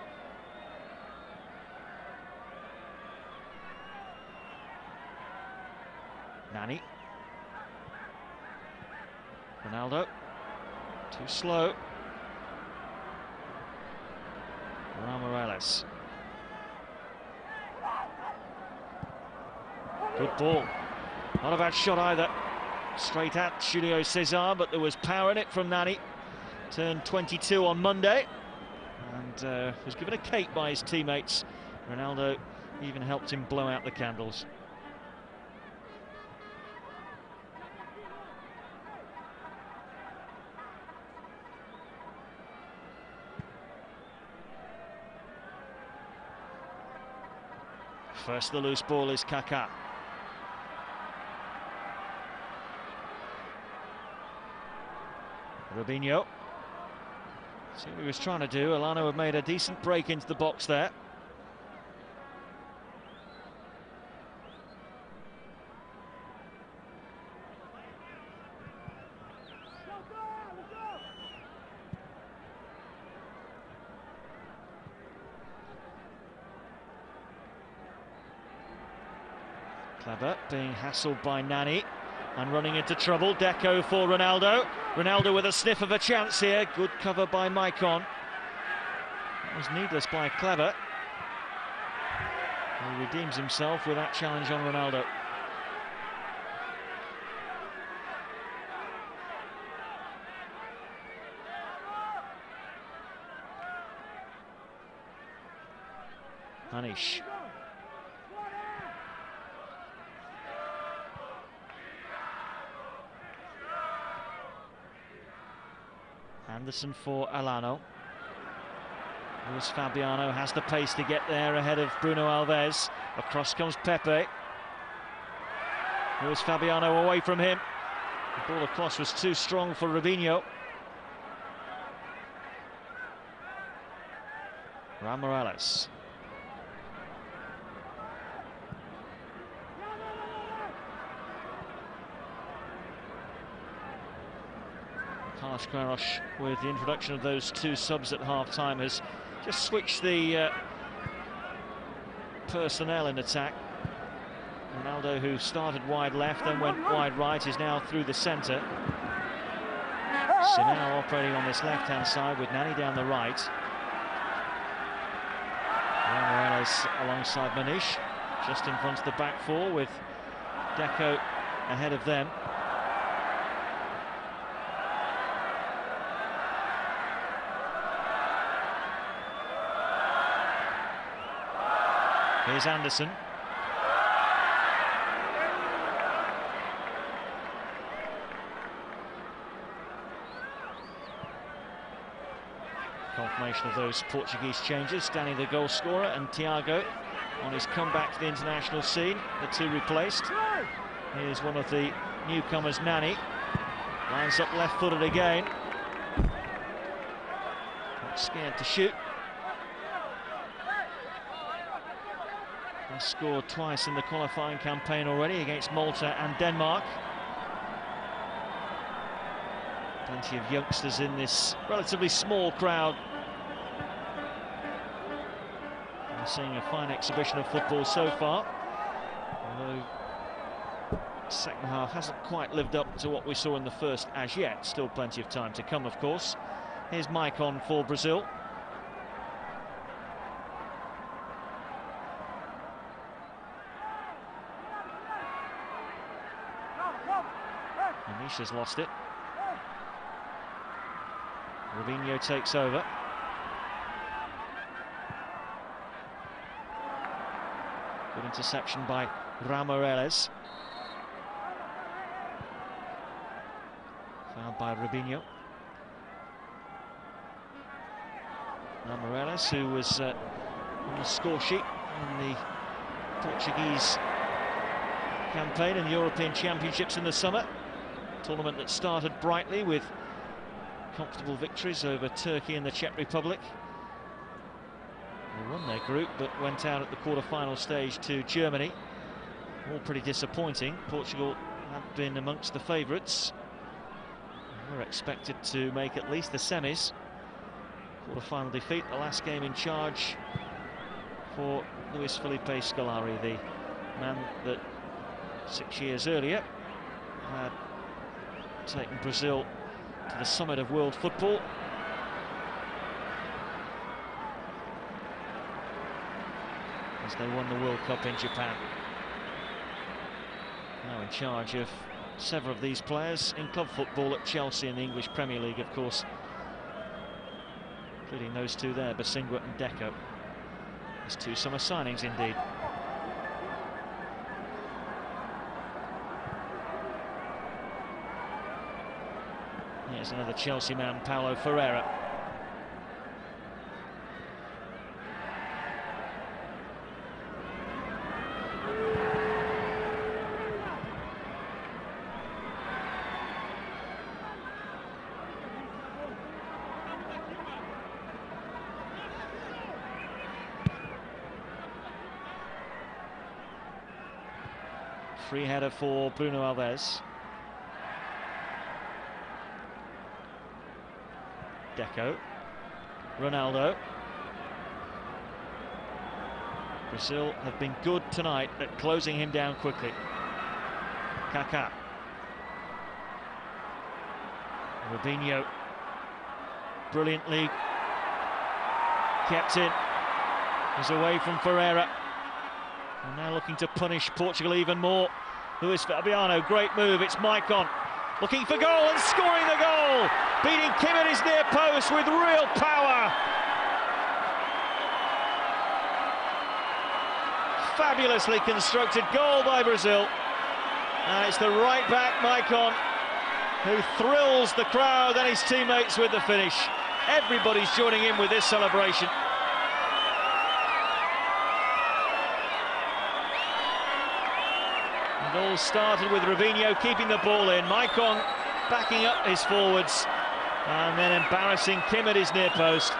Speaker 1: Nani. Ronaldo, too slow. Raul Morales. Good ball. Not a bad shot either. Straight at Julio Cesar, but there was power in it from Nani. Turned 22 on Monday and was given a cake by his teammates. Ronaldo even helped him blow out the candles. First the loose ball is Kaka. Robinho. See what he was trying to do. Alano had made a decent break into the box there. Clever, being hassled by Nani and running into trouble. Deco for Ronaldo. Ronaldo with a sniff of a chance here. Good cover by Maicon. That was needless by Clever. He redeems himself with that challenge on Ronaldo. Anish. Anderson for Alano. Here's Fabiano, has the pace to get there ahead of Bruno Alves. Across comes Pepe. Here's Fabiano away from him. The ball across was too strong for Robinho. Morales. Carlos Queiroz, with the introduction of those two subs at half-time, has just switched the personnel in attack. Ronaldo, who started wide left, then went wide right, is now through the centre. Simao operating on this left-hand side with Nani down the right. Morales alongside Manish, just in front of the back four, with Deco ahead of them. Here's Anderson. Confirmation of those Portuguese changes. Danny, the goal scorer, and Tiago on his comeback to the international scene. The two replaced. Here's one of the newcomers, Nani. Lines up left-footed again. Not scared to shoot. He scored twice in the qualifying campaign already against Malta and Denmark. Plenty of youngsters in this relatively small crowd. We're seeing a fine exhibition of football so far, although the second half hasn't quite lived up to what we saw in the first as yet. Still plenty of time to come, of course. Here's Maicon for Brazil. Has lost it. Robinho takes over. Good interception by Morales. Fouled by Robinho. Morales, who was on the score sheet in the Portuguese campaign in the European Championships in the summer. Tournament that started brightly with comfortable victories over Turkey and the Czech Republic. They won their group but went out at the quarter-final stage to Germany. All pretty disappointing. Portugal had been amongst the favourites. Were expected to make at least the semis. Quarter-final defeat, the last game in charge for Luis Felipe Scolari, the man that 6 years earlier had taken Brazil to the summit of world football. As they won the World Cup in Japan. Now in charge of several of these players in club football at Chelsea in the English Premier League, of course. Including those two there, Basingua and Deco. There's two summer signings indeed. Here's another Chelsea man, Paulo Ferreira. Free header for Bruno Alves. Deco, Ronaldo. Brazil have been good tonight at closing him down quickly. Kaka. Robinho, brilliantly kept in. He's away from Ferreira. And now looking to punish Portugal even more. Luis Fabiano, great move. It's Maicon looking for goal and scoring the goal. Beating Kim at his near post with real power. Fabulously constructed goal by Brazil. And it's the right back, Maicon, who thrills the crowd and his teammates with the finish. Everybody's joining in with this celebration. It all started with Robinho keeping the ball in. Maicon backing up his forwards and then embarrassing Kim at his near post.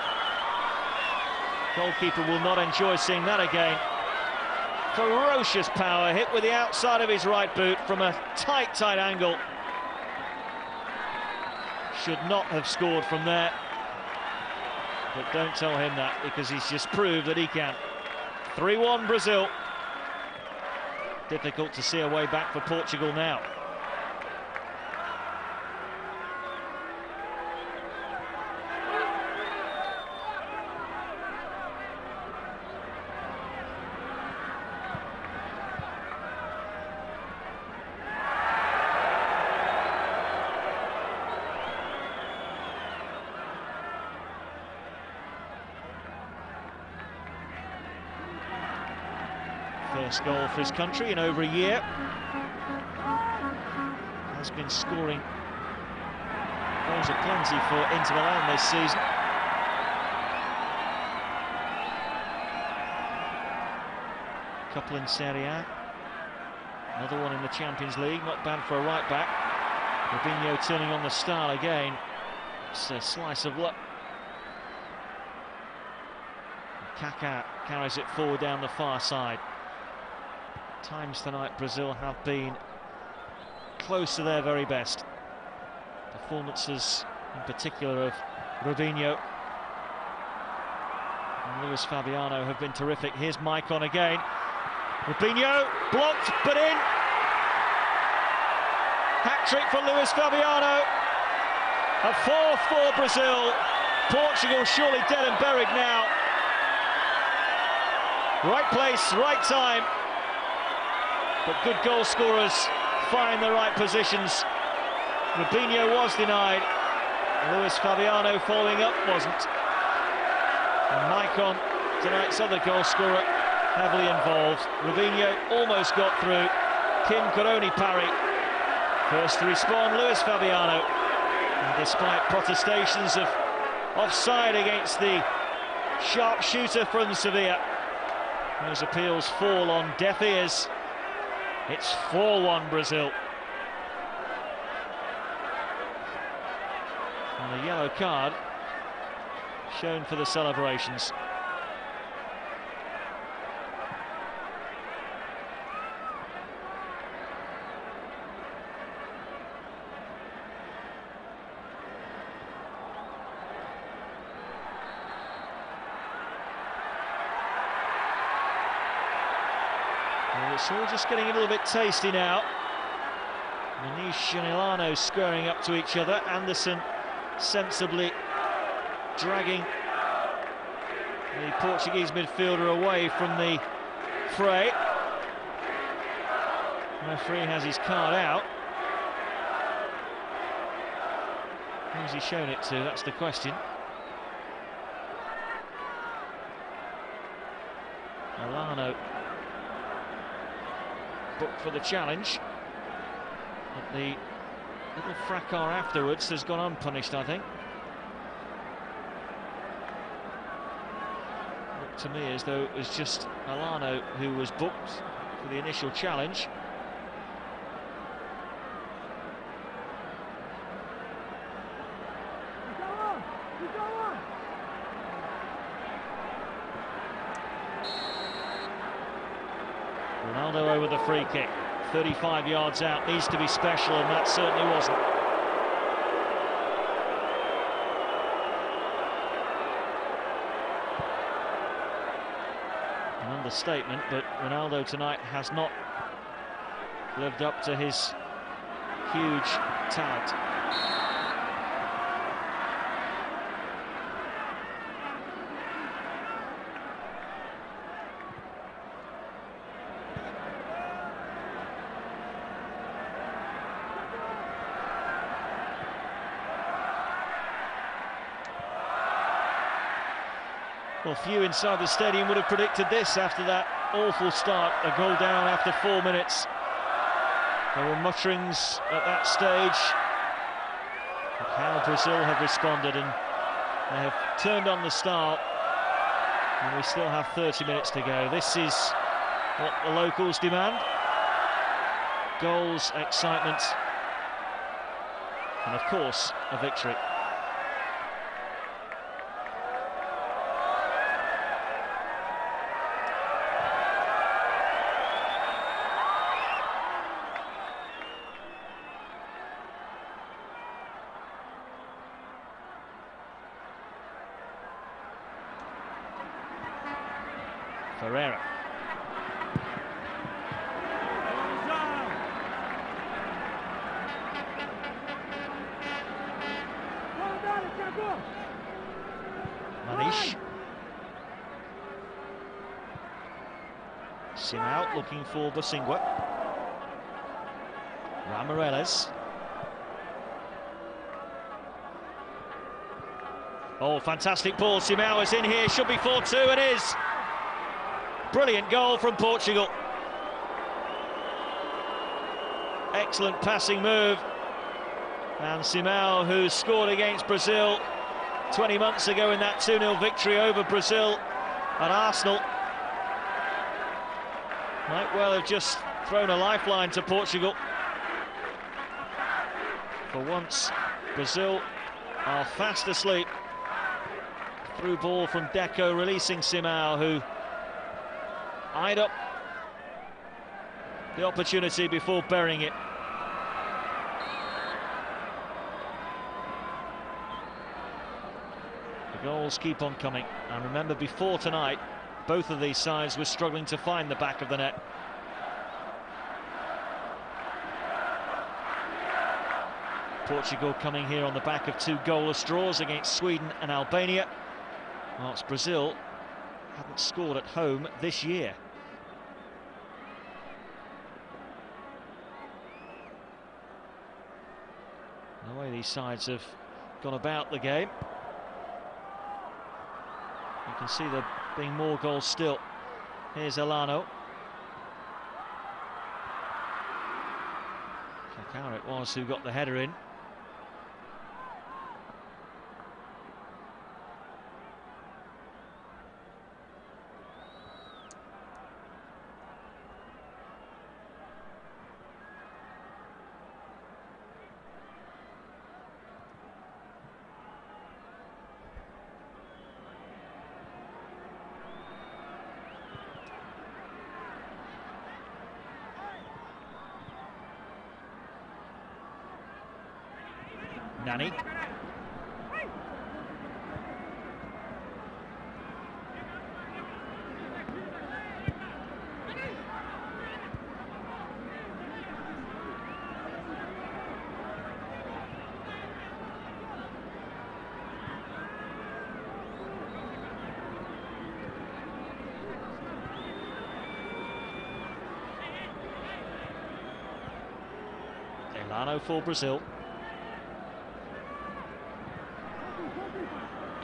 Speaker 1: Goalkeeper will not enjoy seeing that again. Ferocious power, hit with the outside of his right boot from a tight angle. Should not have scored from there. But don't tell him that, because he's just proved that he can. 3-1 Brazil. Difficult to see a way back for Portugal now. First goal for his country in over a year. Has been scoring goals aplenty for Inter Milan this season. Couple in Serie A. Another one in the Champions League, not bad for a right back. Robinho turning on the style again. It's a slice of luck. Kaka carries it forward down the far side. Times tonight Brazil have been close to their very best. Performances in particular of Robinho and Luis Fabiano have been terrific. Here's Maicon again. Robinho blocked but in. Hat-trick for Luis Fabiano. A fourth for Brazil. Portugal surely dead and buried now. Right place, right time. But good goal scorers find the right positions. Robinho was denied. Luis Fabiano following up wasn't. And Maicon, tonight's other goal scorer, heavily involved. Robinho almost got through. Kim could only parry. First to respond, Luis Fabiano. And despite protestations of offside against the sharpshooter from Sevilla, those appeals fall on deaf ears. It's 4-1 Brazil. And a yellow card shown for the celebrations. It's all just getting a little bit tasty now. Manish and Ilano squaring up to each other. Anderson sensibly dragging the Portuguese midfielder away from the fray. The referee has his card out. Who's he shown it to? That's the question. Ilano booked for the challenge, but the little fracas afterwards has gone unpunished, I think. Looked to me as though it was just Ilano who was booked for the initial challenge. Ronaldo over the free kick, 35 yards out, needs to be special, and that certainly wasn't. An understatement, but Ronaldo tonight has not lived up to his huge talent. Well, few inside the stadium would have predicted this after that awful start, a goal down after 4 minutes. There were mutterings at that stage of how Brazil have responded, and they have turned on the start, and we still have 30 minutes to go. This is what the locals demand. Goals, excitement, and of course, a victory. Ferreira. Manish. Simao looking for Bosingwa. Ramirez. Oh, fantastic ball. Simao is in here. Should be 4-2. It is. Brilliant goal from Portugal. Excellent passing move. And Simao, who scored against Brazil 20 months ago in that 2-0 victory over Brazil at Arsenal, might well have just thrown a lifeline to Portugal. For once, Brazil are fast asleep. Through ball from Deco, releasing Simao, who eyed up the opportunity before burying it. The goals keep on coming, and remember, before tonight, both of these sides were struggling to find the back of the net. Portugal coming here on the back of 2 goalless draws against Sweden and Albania, whilst Brazil haven't scored at home this year. The way these sides have gone about the game, you can see there being more goals still. Here's Elano. Kaka it was who got the header in. Nani. Elano for Brazil.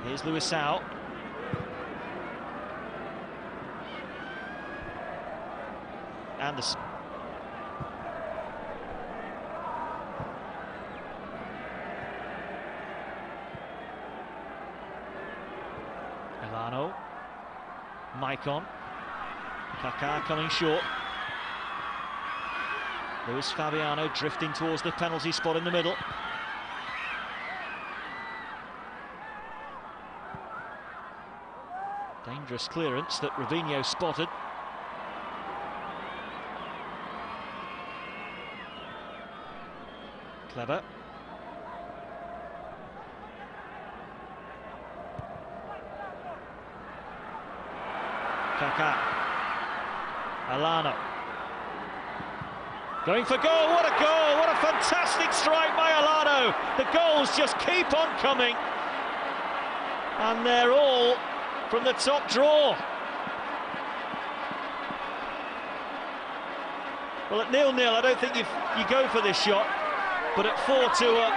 Speaker 1: Here's Luisao. Anderson. Elano. Maicon. Kaka coming short. Luis Fabiano drifting towards the penalty spot in the middle. Dangerous clearance that Robinho spotted. Clever. Kaka. Elano. Going for goal. What a goal! What a fantastic strike by Elano. The goals just keep on coming. And they're all from the top draw. Well, at 0-0, I don't think you go for this shot, but at 4-2 up,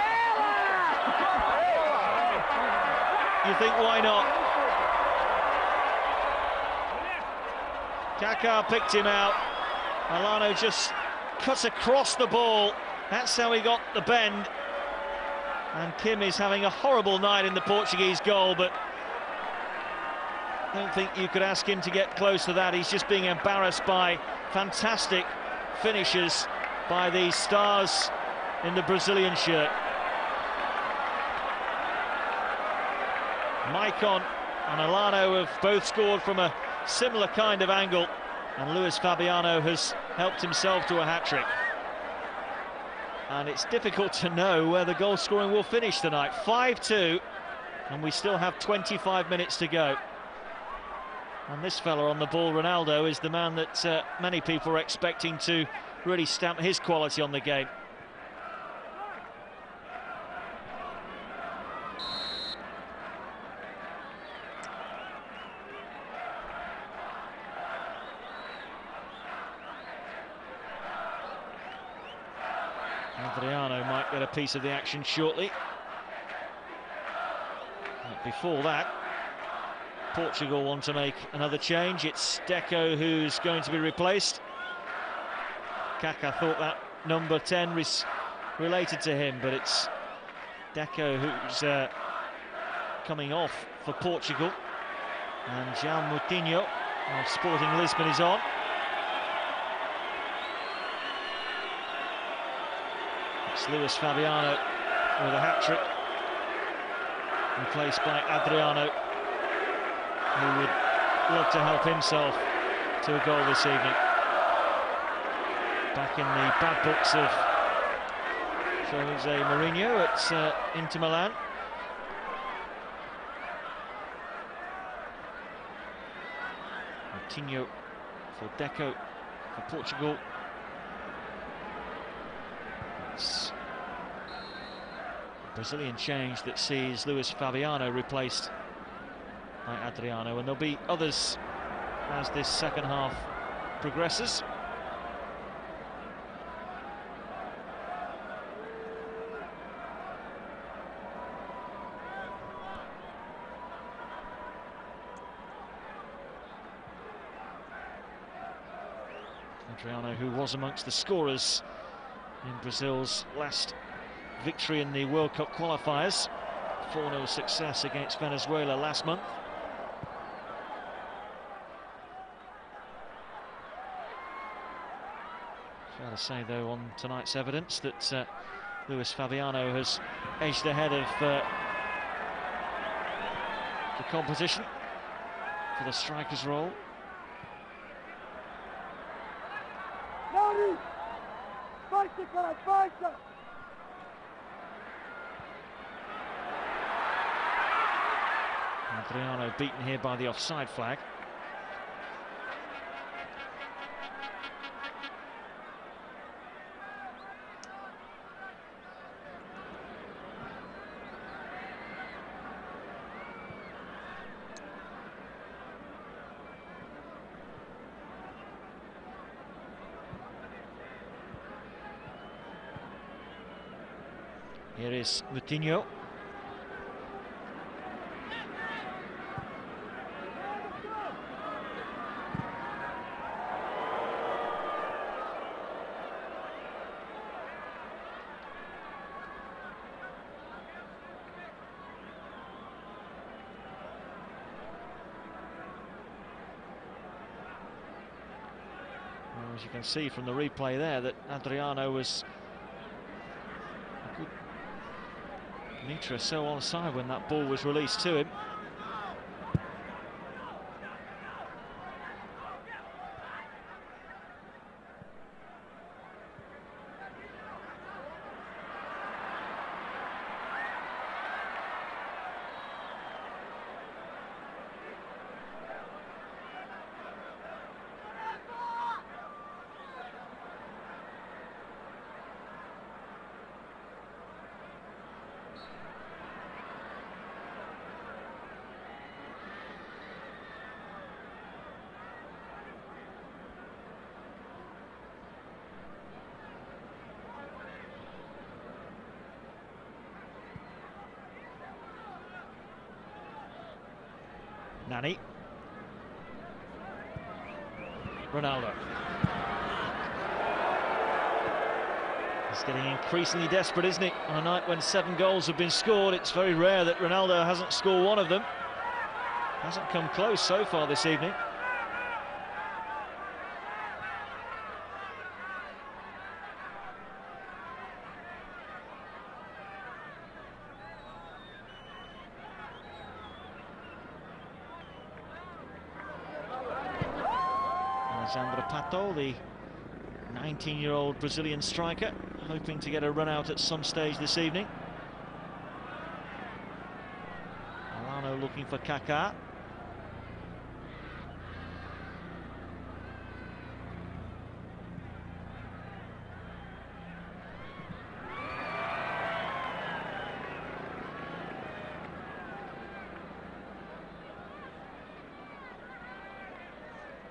Speaker 1: you think, why not? Kaka picked him out. Elano just cuts across the ball. That's how he got the bend. And Kim is having a horrible night in the Portuguese goal, but I don't think you could ask him to get close to that. He's just being embarrassed by fantastic finishes by these stars in the Brazilian shirt. Maicon and Elano have both scored from a similar kind of angle, and Luis Fabiano has helped himself to a hat-trick. And it's difficult to know where the goal scoring will finish tonight. 5-2, and we still have 25 minutes to go. And this fella on the ball, Ronaldo, is the man that many people are expecting to really stamp his quality on the game. Adriano might get a piece of the action shortly. But before that, Portugal want to make another change. It's Deco who's going to be replaced. Kaka thought that number 10 was related to him, but it's Deco who's coming off for Portugal. And Moutinho of Sporting Lisbon is on. It's Luis Fabiano with a hat-trick, replaced by Adriano, who would love to help himself to a goal this evening. Back in the bad books of Jose Mourinho at Inter Milan. Coutinho for Deco for Portugal. It's a Brazilian change that sees Luis Fabiano replaced by Adriano, and there'll be others as this second half progresses. Adriano, who was amongst the scorers in Brazil's last victory in the World Cup qualifiers, 4-0 success against Venezuela last month. Fair to say, though, on tonight's evidence that Luis Fabiano has edged ahead of the competition for the striker's role. Adriano beaten here by the offside flag. Here is Moutinho. Well, as you can see from the replay there, that Adriano was a good metre or so onside when that ball was released to him. Nani. Ronaldo. He's getting increasingly desperate, isn't he? On a night when 7 goals have been scored, it's very rare that Ronaldo hasn't scored one of them. Hasn't come close so far this evening. Pato, the 19-year-old Brazilian striker, hoping to get a run out at some stage this evening. Alano looking for Kaka.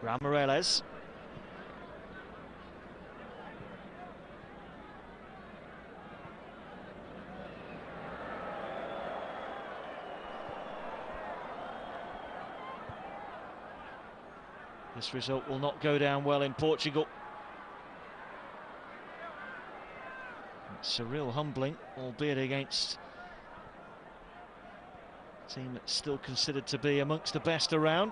Speaker 1: Ramirez. This result will not go down well in Portugal. It's a real humbling, albeit against a team that's still considered to be amongst the best around.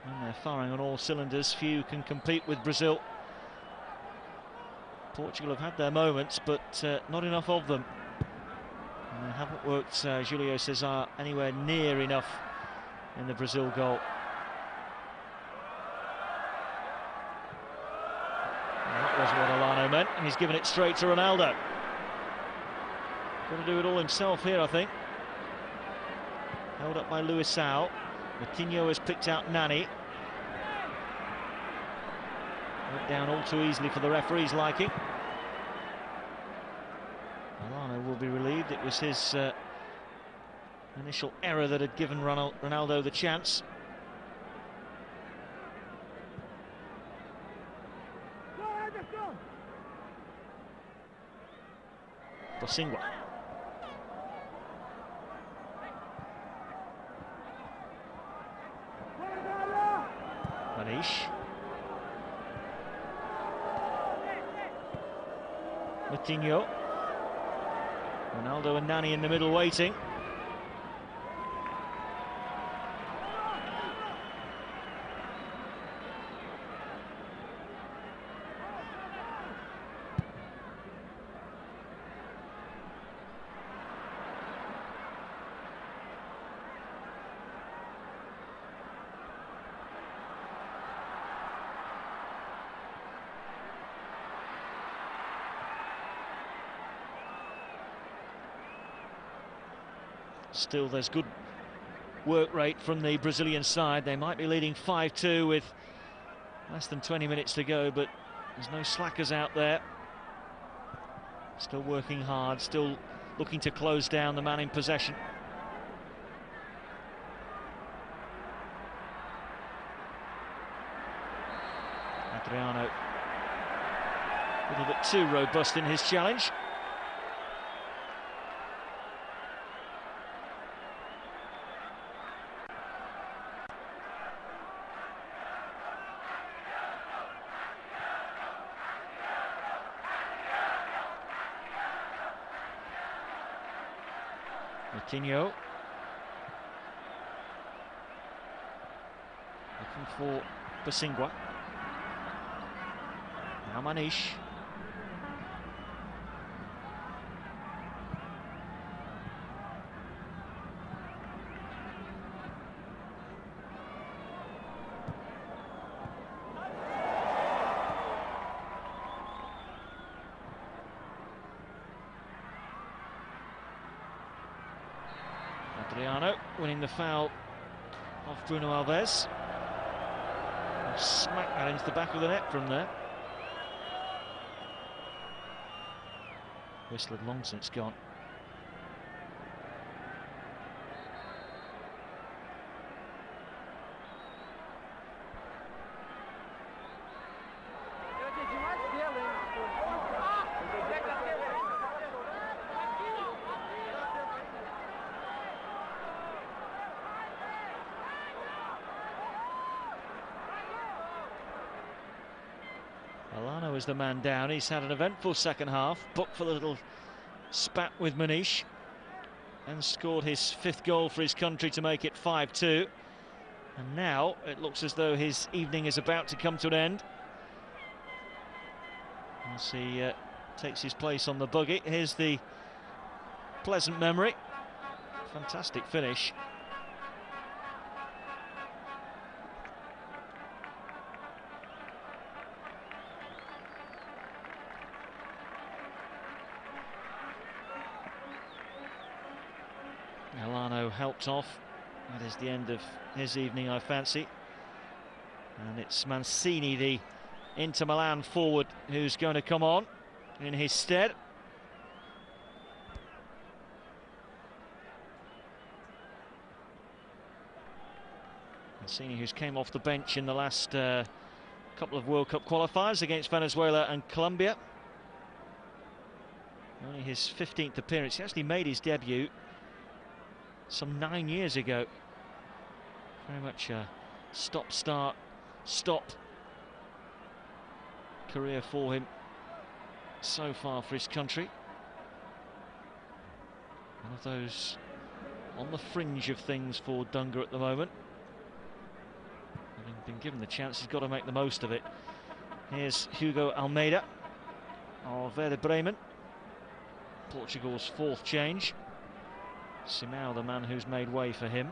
Speaker 1: And they're firing on all cylinders. Few can compete with Brazil. Portugal have had their moments, but not enough of them. And they haven't worked Julio Cesar anywhere near enough in the Brazil goal. That was what Alano meant, and he's given it straight to Ronaldo. Got to do it all himself here, I think. Held up by Luisao. Coutinho has picked out Nani. Went down all too easily for the referee's liking. Alano will be relieved. It was his initial error that had given Ronaldo the chance. Bosingwa. Manish. Coutinho. Ronaldo and Nani in the middle waiting. Still, there's good work rate from the Brazilian side. They might be leading 5-2 with less than 20 minutes to go, but there's no slackers out there. Still working hard, still looking to close down the man in possession. Adriano, a little bit too robust in his challenge. Coutinho looking for Bosingwa. Now Manish. Adriano winning the foul off Bruno Alves. Smack that into the back of the net from there. Whistle had long since gone. Alano is the man down. He's had an eventful second half, booked for the little spat with Manish, and scored his 5th goal for his country to make it 5-2. And now it looks as though his evening is about to come to an end as he takes his place on the buggy. Here's the pleasant memory. Fantastic finish. Alano helped off. That is the end of his evening, I fancy. And it's Mancini, the Inter Milan forward, who's going to come on in his stead. Mancini, who's came off the bench in the last couple of World Cup qualifiers against Venezuela and Colombia. Only his 15th appearance. He actually made his debut some 9 years ago. Very much a stop, start, stop career for him so far for his country. One of those on the fringe of things for Dunga at the moment. Having been given the chance, he's got to make the most of it. Here's Hugo Almeida of Werder Bremen, Portugal's 4th change. Simao, the man who's made way for him.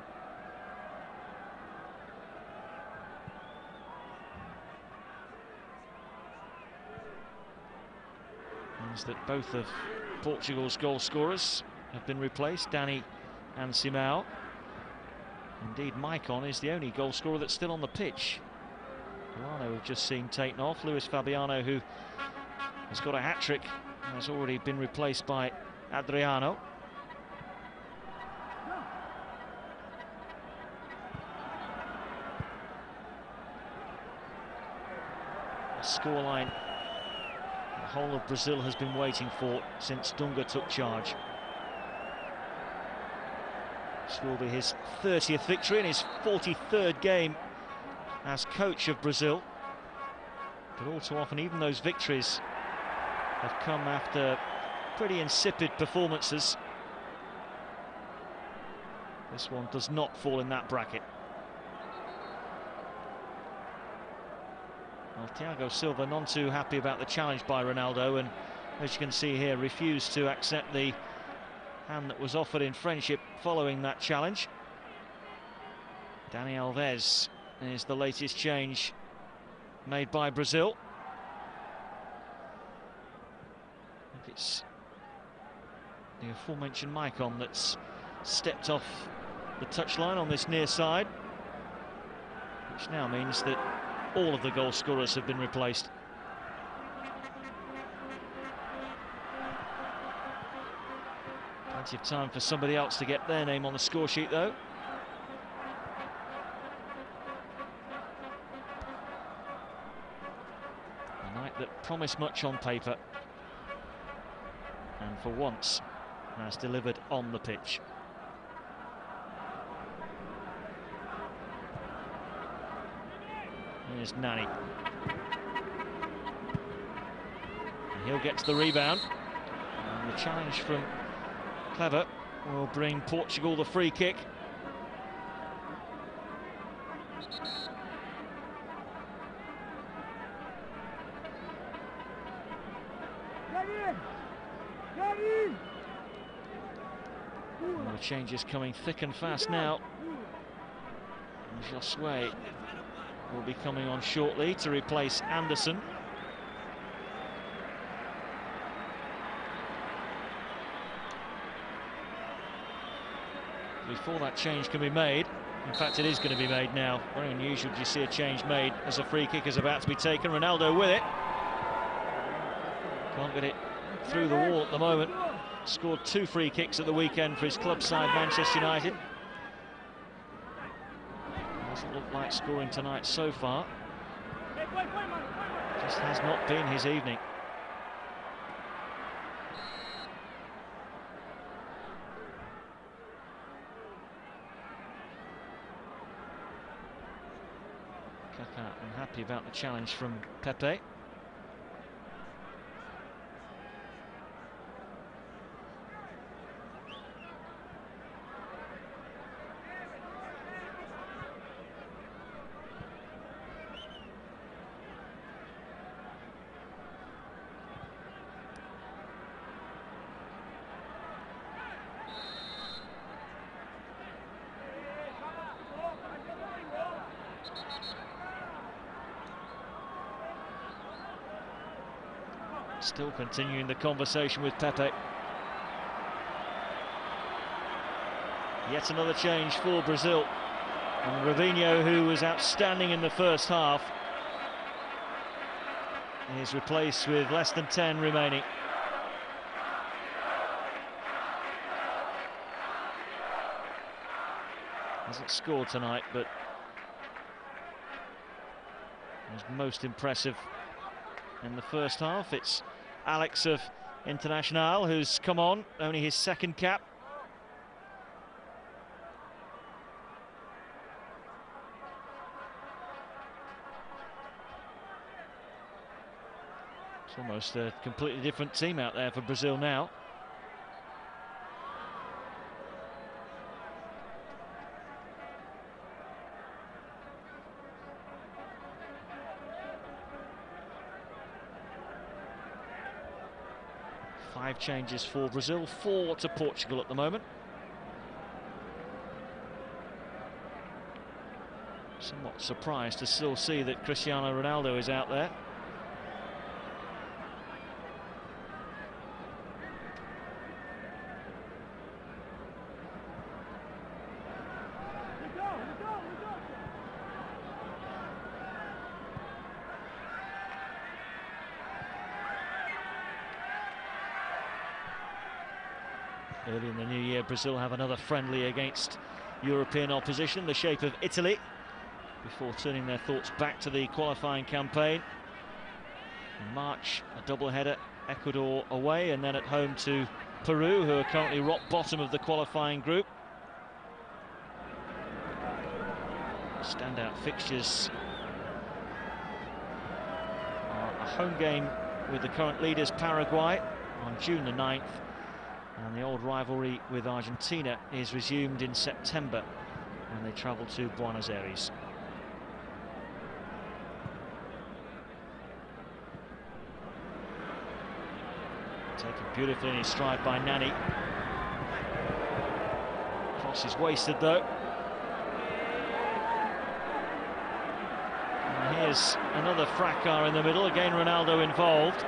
Speaker 1: Means that both of Portugal's goal scorers have been replaced, Dani and Simao. Indeed, Maicon is the only goal scorer that's still on the pitch. Fabiano, we've just seen taken off. Luis Fabiano, who has got a hat-trick, has already been replaced by Adriano. A scoreline the whole of Brazil has been waiting for since Dunga took charge. This will be his 30th victory and his 43rd game as coach of Brazil. But all too often, even those victories have come after pretty insipid performances. This one does not fall in that bracket. Well, Thiago Silva none too happy about the challenge by Ronaldo, and as you can see here, refused to accept the hand that was offered in friendship following that challenge. Dani Alves is the latest change made by Brazil. I think it's the aforementioned Maicon that's stepped off the touchline on this near side, which now means that all of the goal scorers have been replaced. Plenty of time for somebody else to get their name on the score sheet, though. A night that promised much on paper, and for once has delivered on the pitch. Here's Nani. And he'll get to the rebound. And the challenge from Clever will bring Portugal the free kick. And the changes coming thick and fast now. And Josue will be coming on shortly to replace Anderson. Before that change can be made, in fact it is going to be made now. Very unusual to see a change made as a free kick is about to be taken. Ronaldo with it. Can't get it through the wall at the moment. Scored 2 free kicks at the weekend for his club side, Manchester United. Doesn't look like scoring tonight so far. Just has not been his evening. Kaka unhappy about the challenge from Pepe. Still continuing the conversation with Pepe. Yet another change for Brazil. And Robinho, who was outstanding in the first half, is replaced with less than 10 remaining. Hasn't scored tonight, but was most impressive in the first half. It's Alex of Internacional who's come on, only his second cap. It's almost a completely different team out there for Brazil now. Five changes for Brazil, 4 to Portugal at the moment. Somewhat surprised to still see that Cristiano Ronaldo is out there. Early in the new year, Brazil have another friendly against European opposition, the shape of Italy, before turning their thoughts back to the qualifying campaign. In March, a double-header, Ecuador away, and then at home to Peru, who are currently rock bottom of the qualifying group. Standout fixtures are a home game with the current leaders Paraguay on June the 9th. And the old rivalry with Argentina is resumed in September when they travel to Buenos Aires. Taken beautifully in his stride by Nani. Cross is wasted though. And here's another fracas in the middle, again Ronaldo involved.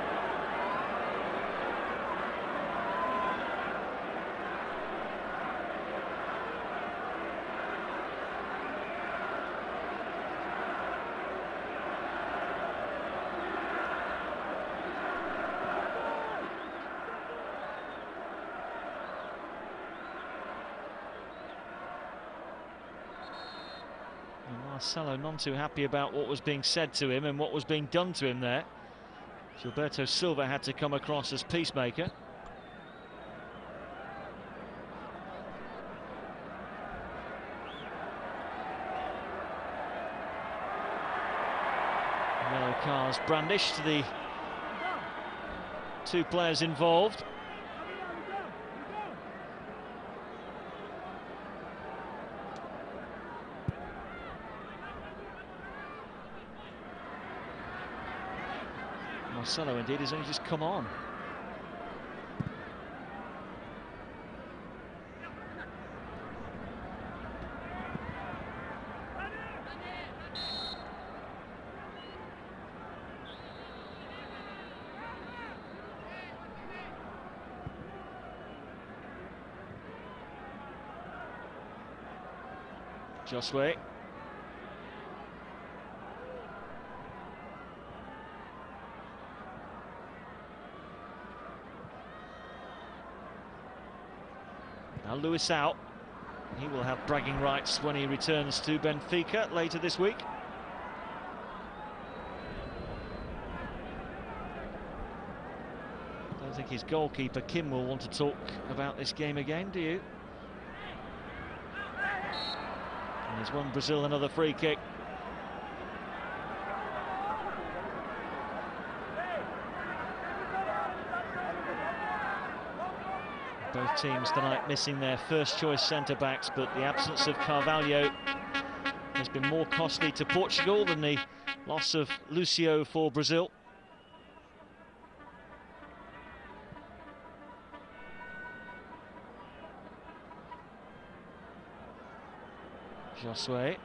Speaker 1: Marcelo none too happy about what was being said to him and what was being done to him there. Gilberto Silva had to come across as peacemaker. Yellow cards brandished to the two players involved. Marcelo indeed has only just come on. Josue. Now Luis out. He will have bragging rights when he returns to Benfica later this week. I don't think his goalkeeper Kim will want to talk about this game again, do you? And he's won Brazil another free kick. Both teams tonight missing their first choice centre-backs, but the absence of Carvalho has been more costly to Portugal than the loss of Lucio for Brazil. Josue.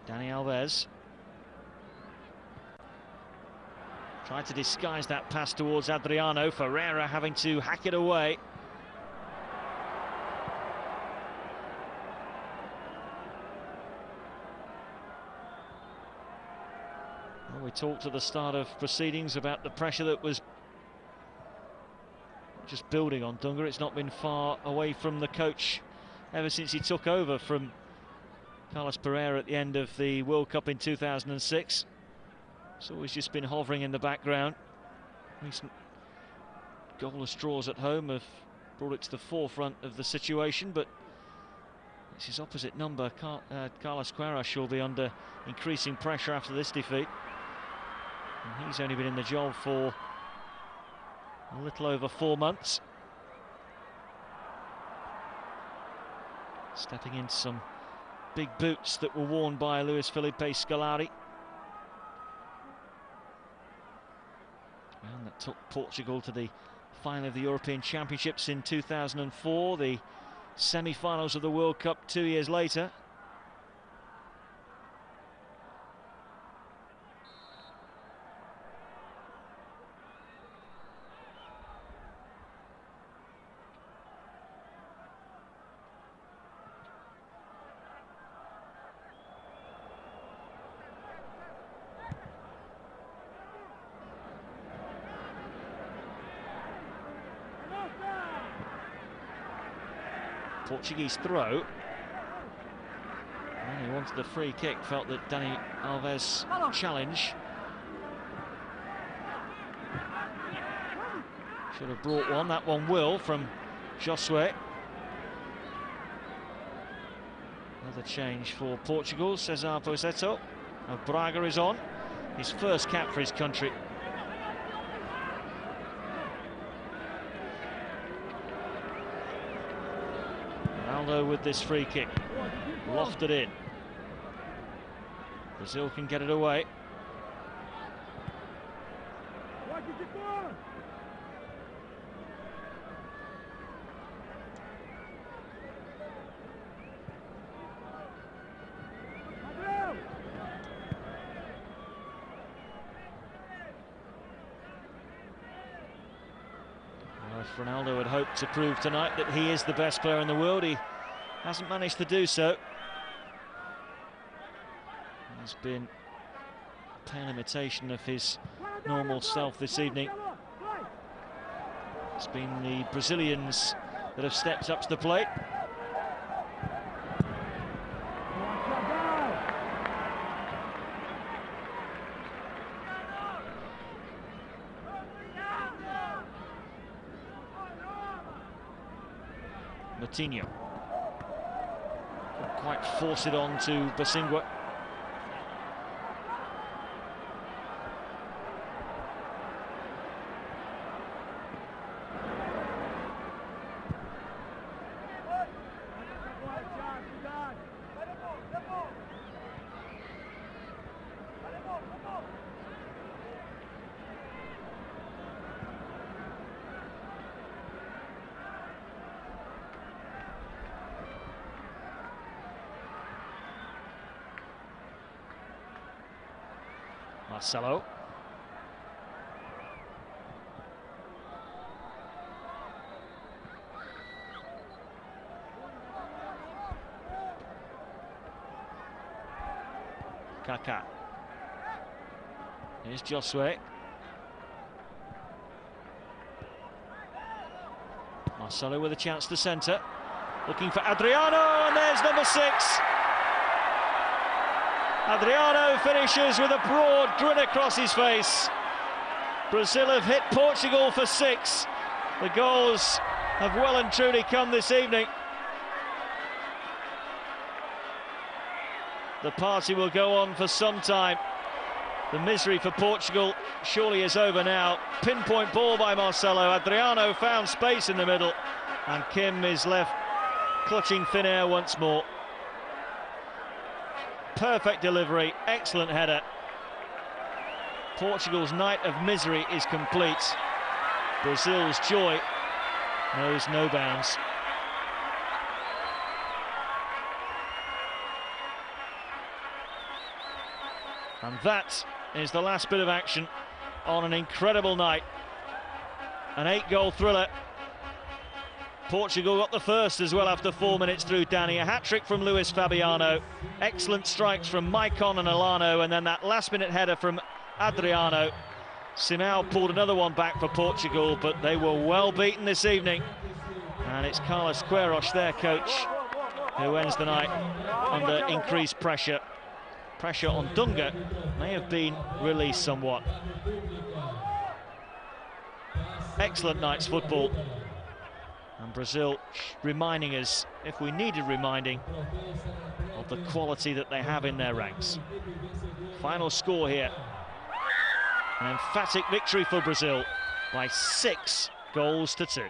Speaker 1: Dani Alves. Tried to disguise that pass towards Adriano. Ferreira having to hack it away. Well, we talked at the start of proceedings about the pressure that was just building on Dunga. It's not been far away from the coach ever since he took over from Carlos Pereira at the end of the World Cup in 2006. It's always just been hovering in the background. Recent goalless draws at home have brought it to the forefront of the situation, but it's his opposite number, Carlos Queiroz, will be under increasing pressure after this defeat. And he's only been in the job for a little over 4 months. Stepping into some big boots that were worn by Luis Felipe Scolari. And that took Portugal to the final of the European Championships in 2004, the semi-finals of the World Cup 2 years later. Portuguese throw. And he wanted the free kick, felt that Dani Alves' challenge should have brought one. That one will from Josue. Another change for Portugal. Cesar Bozeto of Braga is on. His first cap for his country. Ronaldo with this free kick, lofted in. Brazil can get it away. Well, if Ronaldo had hoped to prove tonight that he is the best player in the world, he hasn't managed to do so. He's been a pale imitation of his normal self this evening. It's been the Brazilians that have stepped up to the plate. Coutinho. Quite force it on to Bosingwa. Marcelo. Kaka. Here's Josue. Marcelo with a chance to centre. Looking for Adriano, and there's number 6. Adriano finishes with a broad grin across his face. Brazil have hit Portugal for 6. The goals have well and truly come this evening. The party will go on for some time. The misery for Portugal surely is over now. Pinpoint ball by Marcelo. Adriano found space in the middle, and Kim is left clutching thin air once more. Perfect delivery, excellent header. Portugal's night of misery is complete. Brazil's joy knows no bounds. And that is the last bit of action on an incredible night. An 8-goal thriller. Portugal got the first as well after 4 minutes through Dani. A hat-trick from Luis Fabiano. Excellent strikes from Maicon and Alano, and then that last-minute header from Adriano. Simao pulled another one back for Portugal, but they were well beaten this evening. And it's Carlos Queiroz, their coach, who ends the night under increased pressure. Pressure on Dunga may have been released somewhat. Excellent night's football. And Brazil reminding us, if we needed reminding, of the quality that they have in their ranks. Final score here. An emphatic victory for Brazil by 6 goals to 2.